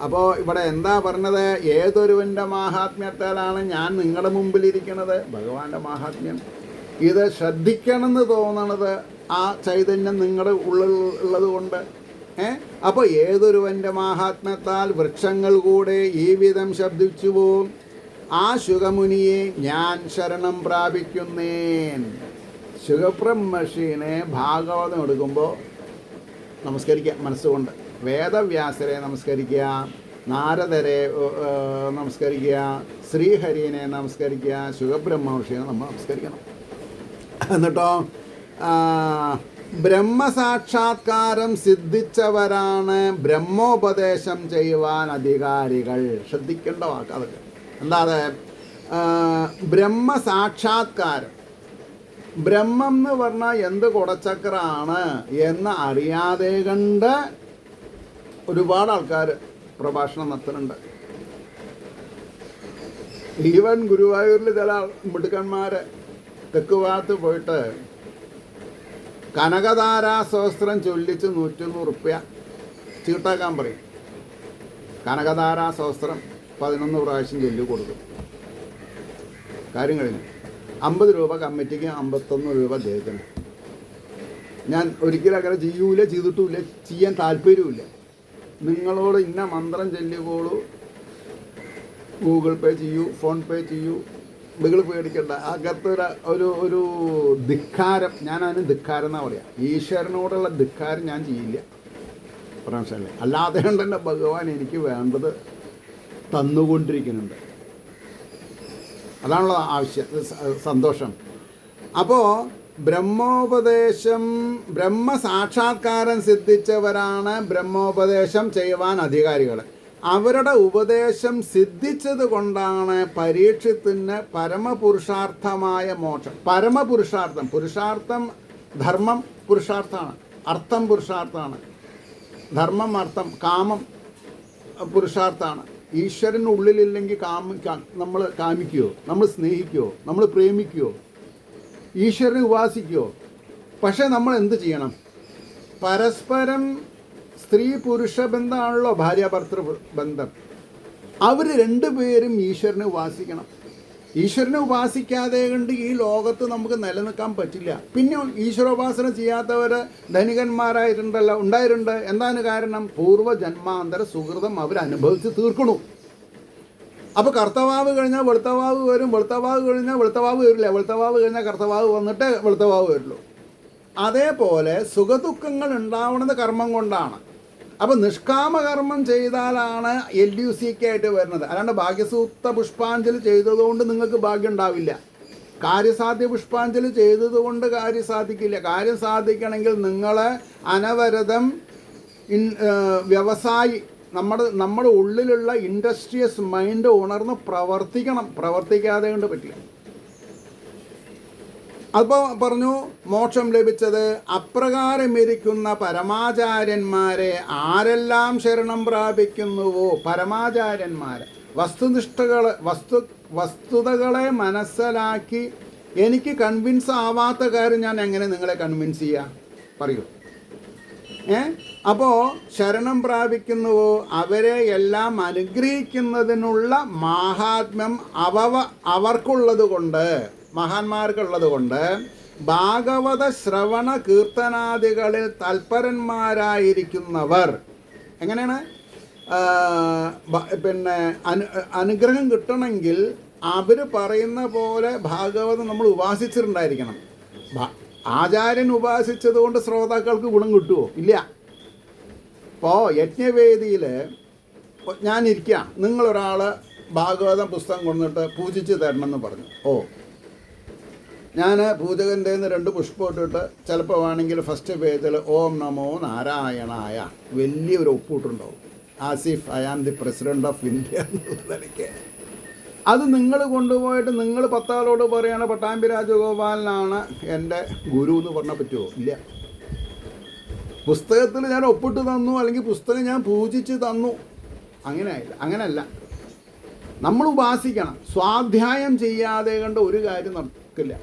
അപ്പോൾ ഇവിടെ എന്താ പറഞ്ഞത്? ഏതൊരുവൻ്റെ മാഹാത്മ്യത്താലാണ് ഞാൻ നിങ്ങളുടെ മുമ്പിലിരിക്കുന്നത്? ഭഗവാന്റെ മാഹാത്മ്യം. ഇത് ശ്രദ്ധിക്കണമെന്ന് തോന്നണത് ആ ചൈതന്യം നിങ്ങളുടെ ഉള്ളിലുള്ളത് കൊണ്ട്. അപ്പോൾ ഏതൊരുവൻ്റെ മാഹാത്മ്യത്താൽ വൃക്ഷങ്ങൾ കൂടെ ഈ വിധം ശബ്ദിച്ചു പോവും, ആ ശുഗമുനിയെ ഞാൻ ശരണം പ്രാപിക്കുന്നേൻ. ശുഗബ്രഹ്മർഷീനെ ഭാഗവതം എടുക്കുമ്പോൾ നമസ്കരിക്കുക മനസ്സുകൊണ്ട്. വേദവ്യാസരെ നമസ്കരിക്കുക, നാരദരെ നമസ്കരിക്കുക, ശ്രീഹരിനെ നമസ്കരിക്കുക, ശുഗബ്രഹ്മർഷീനെ നമ്മൾ നമസ്കരിക്കണം. എന്നിട്ടോ ബ്രഹ്മസാക്ഷാത്കാരം സിദ്ധിച്ചവരാണ് ബ്രഹ്മോപദേശം ചെയ്യുവാൻ അധികാരികൾ. ശ്രദ്ധിക്കേണ്ട വാക്ക് അതൊക്കെ. എന്താ അത്? ബ്രഹ്മസാക്ഷാത്കാരം. ബ്രഹ്മം എന്ന് പറഞ്ഞാൽ എന്ത് കുടച്ചക്രാണ് എന്ന് അറിയാതെ കണ്ട് ഒരുപാട് ആൾക്കാർ പ്രഭാഷണം നടത്തുന്നുണ്ട്. ഈവൻ ഗുരുവായൂരിൽ ചില മിടുക്കന്മാർ തെക്ക് ഭാഗത്ത് പോയിട്ട് കനകധാരാ സഹസ്രം ചൊല്ലിച്ച് 100 റുപ്യ ചീട്ടാക്കാൻ പറയും. കനകധാരാ സഹസ്രം 11 പ്രാവശ്യം ചൊല്ലി കൊടുക്കും. കാര്യം കഴിഞ്ഞു. 50 രൂപ കമ്മിറ്റിക്ക്, 51 രൂപ അദ്ദേഹത്തിന്. ഞാൻ ഒരിക്കലും അങ്ങനെ ചെയ്തിട്ടുമില്ല, ചെയ്യാൻ താല്പര്യമില്ല. നിങ്ങളോട് ഇന്ന മന്ത്രം ചൊല്ലിക്കോളൂ, ഗൂഗിൾ പേ ചെയ്യൂ, ഫോൺ പേ ചെയ്യൂ, നിങ്ങൾ പേടിക്കണ്ട. ഒരു ധിക്കാരം, ഞാനതിന് ധിക്കാരം എന്നാണ് പറയാം. ഈശ്വരനോടുള്ള ധിക്കാരം ഞാൻ ചെയ്യില്ല, മനസ്സിലായില്ലേ? അല്ലാതെ കൊണ്ട് തന്നെ ഭഗവാൻ എനിക്ക് വേണ്ടത് തന്നുകൊണ്ടിരിക്കുന്നുണ്ട്. അതാണല്ലോ ആവശ്യം, സന്തോഷം. അപ്പോൾ ബ്രഹ്മോപദേശം, ബ്രഹ്മസാക്ഷാത്കാരം സിദ്ധിച്ചവരാണ് ബ്രഹ്മോപദേശം ചെയ്യുവാൻ അധികാരികൾ. അവരുടെ ഉപദേശം സിദ്ധിച്ചത് കൊണ്ടാണ് പരീക്ഷത്തിന് പരമപുരുഷാർത്ഥമായ മോക്ഷം. പരമപുരുഷാർത്ഥം, പുരുഷാർത്ഥം ധർമ്മം പുരുഷാർത്ഥമാണ്, അർത്ഥം പുരുഷാർത്ഥമാണ്, ധർമ്മം അർത്ഥം, കാമം പുരുഷാർത്ഥമാണ്. ഈശ്വരൻ്റെ ഉള്ളിലില്ലെങ്കിൽ നമ്മൾ കാമിക്കുമോ? നമ്മൾ സ്നേഹിക്കുമോ? നമ്മൾ പ്രേമിക്കുമോ? ഈശ്വരനെ ഉപാസിക്കുമോ? പക്ഷേ നമ്മൾ എന്ത് ചെയ്യണം? പരസ്പരം സ്ത്രീ പുരുഷ ബന്ധമാണല്ലോ ഭാര്യ ഭർത്തൃ ബന്ധം. അവർ രണ്ടുപേരും ഈശ്വരനെ ഉപാസിക്കണം. ഈശ്വരനെ ഉപാസിക്കാതെ കൊണ്ട് ഈ ലോകത്ത് നമുക്ക് നിലനിൽക്കാൻ പറ്റില്ല. പിന്നെ ഈശ്വരോപാസന ചെയ്യാത്തവർ ഉണ്ടായിട്ടുണ്ട്. എന്താണ് കാരണം? പൂർവ്വജന്മാന്തര സുഹൃതം അവരനുഭവിച്ച് തീർക്കണു. അപ്പോൾ കർത്തവാവ് കഴിഞ്ഞാൽ വെളുത്തവാവ് വരും, വെളുത്തവാവ് കഴിഞ്ഞാൽ വെളുത്തവാവ് വരില്ല, വെളുത്തവാവ് കഴിഞ്ഞാൽ കർത്തവാവ് വന്നിട്ട് വെളുത്തവാവ് വരുള്ളൂ. അതേപോലെ സുഖദുഃഖങ്ങൾ ഉണ്ടാവുന്നത് കർമ്മം കൊണ്ടാണ്. അപ്പോൾ നിഷ്കാമകർമ്മം ചെയ്താലാണ് LUCK ആയിട്ട് വരുന്നത്. അല്ലാണ്ട് ഭാഗ്യസൂക്ത പുഷ്പാഞ്ജലി ചെയ്തതുകൊണ്ട് നിങ്ങൾക്ക് ഭാഗ്യം ഉണ്ടാവില്ല. കാര്യസാധ്യ പുഷ്പാഞ്ജലി ചെയ്തതുകൊണ്ട് കാര്യം സാധിക്കില്ല. കാര്യം സാധിക്കണമെങ്കിൽ നിങ്ങൾ അനവരതം വ്യവസായി, നമ്മുടെ ഉള്ളിലുള്ള ഇൻഡസ്ട്രിയസ് മൈൻഡ് ഉണർന്ന് പ്രവർത്തിക്കണം. പ്രവർത്തിക്കാതെ കൊണ്ട് പറ്റില്ല. അപ്പോൾ പറഞ്ഞു മോക്ഷം ലഭിച്ചത് അപ്രകാരം ഇരിക്കുന്ന പരമാചാര്യന്മാരെ ആരെല്ലാം ശരണം പ്രാപിക്കുന്നുവോ, പരമാചാര്യന്മാരെ, വസ്തുതകളെ മനസ്സിലാക്കി എനിക്ക് കൺവിൻസ് ആവാത്ത കാര്യം ഞാൻ എങ്ങനെ നിങ്ങളെ കൺവിൻസ് ചെയ്യാം? പറയൂ. അപ്പോൾ ശരണം പ്രാപിക്കുന്നുവോ അവരെ എല്ലാം അനുഗ്രഹിക്കുന്നതിനുള്ള മാഹാത്മ്യം അവർക്കുള്ളത് കൊണ്ട്, മഹാന്മാർക്കുള്ളത് കൊണ്ട് ഭാഗവത ശ്രവണ കീർത്തനാദികളിൽ തൽപരന്മാരായിരിക്കുന്നവർ എങ്ങനെയാണ്? പിന്നെ അനുഗ്രഹം കിട്ടണമെങ്കിൽ അവർ പറയുന്ന പോലെ ഭാഗവതം നമ്മൾ ഉപാസിച്ചിട്ടുണ്ടായിരിക്കണം. ആചാര്യൻ ഉപാസിച്ചത് കൊണ്ട് ശ്രോതാക്കൾക്ക് ഗുണം കിട്ടുമോ? ഇല്ല. ഇപ്പോൾ യജ്ഞവേദിയിൽ ഞാനിരിക്കാം, നിങ്ങളൊരാൾ ഭാഗവതം പുസ്തകം കൊണ്ടിട്ട് പൂജിച്ച് തരണമെന്ന് പറഞ്ഞു. ഞാൻ പൂജകൻ്റെ നിന്ന് 2 പുഷ്പം ഇട്ടിട്ട് ചിലപ്പോൾ വേണമെങ്കിൽ ഫസ്റ്റ് പേജിൽ ഓം നമോ നാരായണായ വലിയൊരു ഒപ്പിട്ടുണ്ടാവും, as if I am the president of India എന്നുള്ളതിലേക്ക്. അത് നിങ്ങൾ കൊണ്ടുപോയിട്ട് നിങ്ങൾ 10 ആളോട് പറയുകയാണ് പട്ടാമ്പി രാജഗോപാലനാണ് എൻ്റെ ഗുരു എന്ന് പറഞ്ഞാൽ പറ്റുമോ? ഇല്ല. പുസ്തകത്തിൽ ഞാൻ ഒപ്പിട്ട് തന്നു, അല്ലെങ്കിൽ പുസ്തകം ഞാൻ പൂജിച്ച് തന്നു, അങ്ങനെയല്ല. നമ്മൾ ഉപാസിക്കണം. സ്വാധ്യായം ചെയ്യാതെ കണ്ട് ഒരു കാര്യം നടക്കില്ല.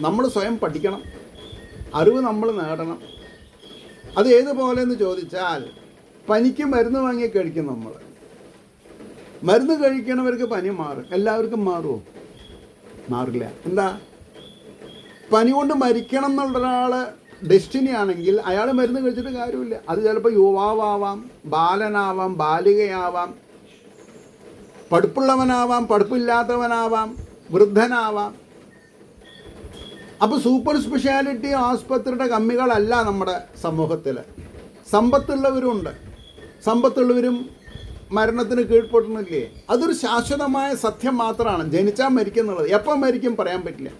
നമ്മൾ സ്വയം പഠിക്കണം, അറിവ് നമ്മൾ നേടണം. അത് ഏതുപോലെ എന്ന് ചോദിച്ചാൽ, പനിക്ക് മരുന്ന് വാങ്ങി കഴിക്കും നമ്മൾ. മരുന്ന് കഴിക്കണവർക്ക് പനി മാറും, എല്ലാവർക്കും മാറുമോ? മാറില്ല. എന്താ? പനി കൊണ്ട് മരിക്കണം എന്നുള്ള ഒരാൾ ഡെസ്റ്റിനി ആണെങ്കിൽ അയാൾ മരുന്ന് കഴിച്ചിട്ട് കാര്യമില്ല. അത് ചിലപ്പോൾ യുവാവാം, ബാലനാവാം, ബാലികയാവാം, പഠിപ്പുള്ളവനാവാം, പഠിപ്പില്ലാത്തവനാവാം, വൃദ്ധനാവാം. അപ്പോൾ സൂപ്പർ സ്പെഷ്യാലിറ്റി ആസ്പത്രിയുടെ കമ്മികളല്ല നമ്മുടെ സമൂഹത്തിൽ. സമ്പത്തുള്ളവരുണ്ട്, സമ്പത്തുള്ളവരും മരണത്തിന് കീഴ്പ്പെടുന്നില്ലേ? അതൊരു ശാശ്വതമായ സത്യം മാത്രമാണ്. ജനിച്ചാൽ മരിക്കുന്നുള്ളത്, എപ്പം മരിക്കും പറയാൻ പറ്റില്ല.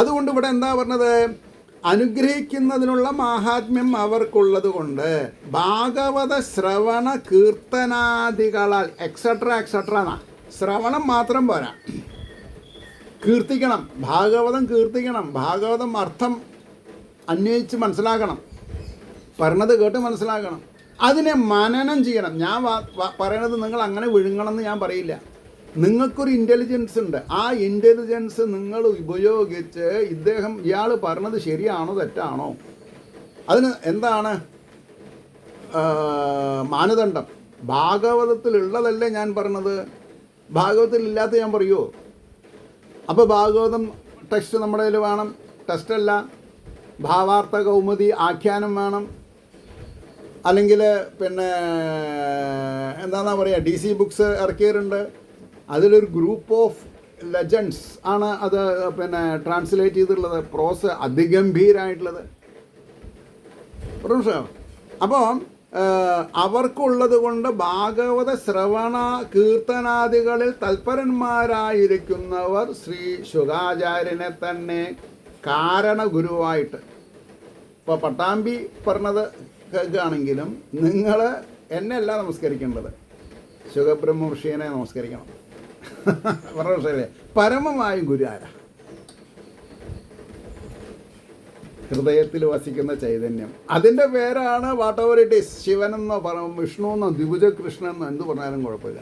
അതുകൊണ്ട് ഇവിടെ എന്താ പറഞ്ഞത്? അനുഗ്രഹിക്കുന്നതിനുള്ള മാഹാത്മ്യം അവർക്കുള്ളത് കൊണ്ട് ഭാഗവത ശ്രവണ കീർത്തനാദികളാൽ എക്സെട്ര എന്നാ. ശ്രവണം മാത്രം പോരാ, കീർത്തിക്കണം. ഭാഗവതം കീർത്തിക്കണം. ഭാഗവതം അർത്ഥം അന്വയിച്ച് മനസ്സിലാക്കണം, പറഞ്ഞത് കേട്ട് മനസ്സിലാക്കണം, അതിനെ മനനം ചെയ്യണം. ഞാൻ പറയണത് നിങ്ങൾ അങ്ങനെ വിഴുങ്ങണമെന്ന് ഞാൻ പറയില്ല. നിങ്ങൾക്കൊരു ഇൻ്റലിജൻസ് ഉണ്ട്. ആ ഇൻ്റലിജൻസ് നിങ്ങൾ ഉപയോഗിച്ച് ഇയാൾ പറഞ്ഞത് ശരിയാണോ തെറ്റാണോ, അതിന് എന്താണ് മാനദണ്ഡം? ഭാഗവതത്തിലുള്ളതല്ലേ ഞാൻ പറഞ്ഞത്, ഭാഗവതത്തിലില്ലാത്ത ഞാൻ പറയുമോ? അപ്പോൾ ഭാഗവതം ടെക്സ്റ്റ് നമ്മുടെ കയ്യിൽ വേണം. ടെക്സ്റ്റല്ല, ഭാവാർത്ഥ കൗമുദി ആഖ്യാനം വേണം. അല്ലെങ്കിൽ പിന്നെ എന്താണെന്നാ പറയുക, DC ബുക്സ് ഇറക്കിയിട്ടുണ്ട്. അതിലൊരു ഗ്രൂപ്പ് ഓഫ് ലെജൻഡ്സ് ആണ് അത് പിന്നെ ട്രാൻസ്ലേറ്റ് ചെയ്തിട്ടുള്ളത്, പ്രോസ് അതിഗംഭീരമായിട്ടുള്ളത്. അപ്പോൾ അവർക്കുള്ളത് കൊണ്ട് ഭാഗവത ശ്രവണ കീർത്തനാദികളിൽ തൽപരന്മാരായിരിക്കുന്നവർ ശ്രീ ശുകാചാര്യനെ തന്നെ കാരണഗുരുവായിട്ട്, ഇപ്പോൾ പട്ടാമ്പി പറഞ്ഞത് കേൾക്കുകയാണെങ്കിലും നിങ്ങൾ എന്നെയല്ല നമസ്കരിക്കേണ്ടത്, ശുഖബ്രഹ്മ ഋഷിയെ നമസ്കരിക്കണം. പറഞ്ഞേ പരമമായ ഗുരു ആരാ? ഹൃദയത്തിൽ വസിക്കുന്ന ചൈതന്യം. അതിൻ്റെ പേരാണ് വാട്ട് എവർ ഇറ്റ് ഈസ്, ശിവനെന്നോ വിഷ്ണു എന്നോ ദ്വിഭുജകൃഷ്ണൻ എന്നോ എന്ത് പറഞ്ഞാലും കുഴപ്പമില്ല.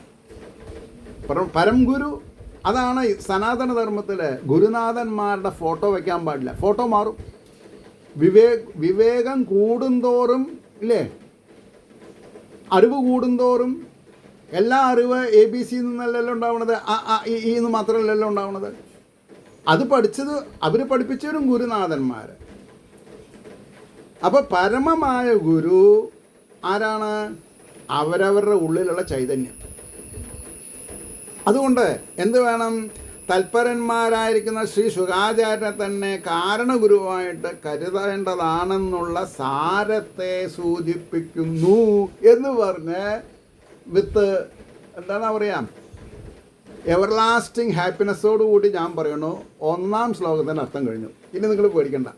പരം ഗുരു. അതാണ് സനാതന ധർമ്മത്തിൽ ഗുരുനാഥന്മാരുടെ ഫോട്ടോ വയ്ക്കാൻ പാടില്ല. ഫോട്ടോ മാറും. വിവേകം കൂടുന്തോറും ഇല്ലേ, അറിവ് കൂടുന്തോറും, എല്ലാ അറിവ് ABC നിന്നല്ലല്ലോ ഉണ്ടാവുന്നത്, ഈ എന്ന് മാത്രമല്ലല്ലോ ഉണ്ടാവുന്നത്. അത് പഠിച്ചത് അവർ പഠിപ്പിച്ചവരും ഗുരുനാഥന്മാർ. അപ്പോൾ പരമമായ ഗുരു ആരാണ്? അവരവരുടെ ഉള്ളിലുള്ള ചൈതന്യം. അതുകൊണ്ട് എന്ത് വേണം? തൽപരന്മാരായിരിക്കുന്ന ശ്രീ ശുകാചാര്യനെ തന്നെ കാരണഗുരുവായിട്ട് കരുതേണ്ടതാണെന്നുള്ള സാരത്തെ സൂചിപ്പിക്കുന്നു എന്ന് പറഞ്ഞ് വിത്ത് എന്താണ് പറയുക, എവർലാസ്റ്റിംഗ് ഹാപ്പിനെസ്സോടുകൂടി ഞാൻ പറയണു 1-ാം ശ്ലോകത്തിൻ്റെ അർത്ഥം കഴിഞ്ഞു. ഇനി നിങ്ങൾ പേടിക്കണ്ട,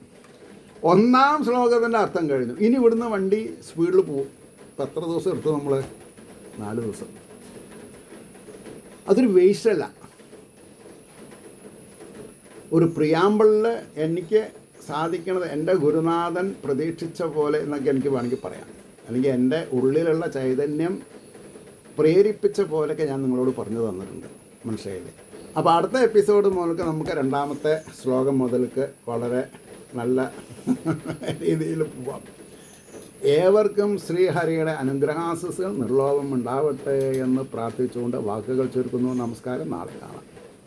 1-ാം ശ്ലോകത്തിൻ്റെ അർത്ഥം കഴിഞ്ഞു. ഇനി ഇവിടുന്ന് വണ്ടി സ്പീഡിൽ പോവും. ഇപ്പം എത്ര ദിവസം എടുത്തു നമ്മൾ? 4 ദിവസം. അതൊരു വേസ്റ്റല്ല. ഒരു പ്രിയാമ്പിളിൽ എനിക്ക് സാധിക്കണത് എൻ്റെ ഗുരുനാഥൻ പ്രതീക്ഷിച്ച പോലെ എന്നൊക്കെ എനിക്ക് വേണമെങ്കിൽ പറയാം. അല്ലെങ്കിൽ എൻ്റെ ഉള്ളിലുള്ള ചൈതന്യം പ്രേരിപ്പിച്ച പോലെയൊക്കെ ഞാൻ നിങ്ങളോട് പറഞ്ഞു തന്നിട്ടുണ്ട്, മനസ്സിലായില്ലേ? അപ്പോൾ അടുത്ത എപ്പിസോഡ് മുതൽക്ക് നമുക്ക് 2-ാമത്തെ ശ്ലോകം മുതൽക്ക് വളരെ നല്ല രീതിയിൽ പോവാം. ഏവർക്കും ശ്രീഹരിയുടെ അനുഗ്രഹാശിസുകൾ നിർലോഭം ഉണ്ടാവട്ടെ എന്ന് പ്രാർത്ഥിച്ചുകൊണ്ട് വാക്കുകൾ ചുരുക്കുന്നു. നമസ്കാരം. നാളെ കാണാം.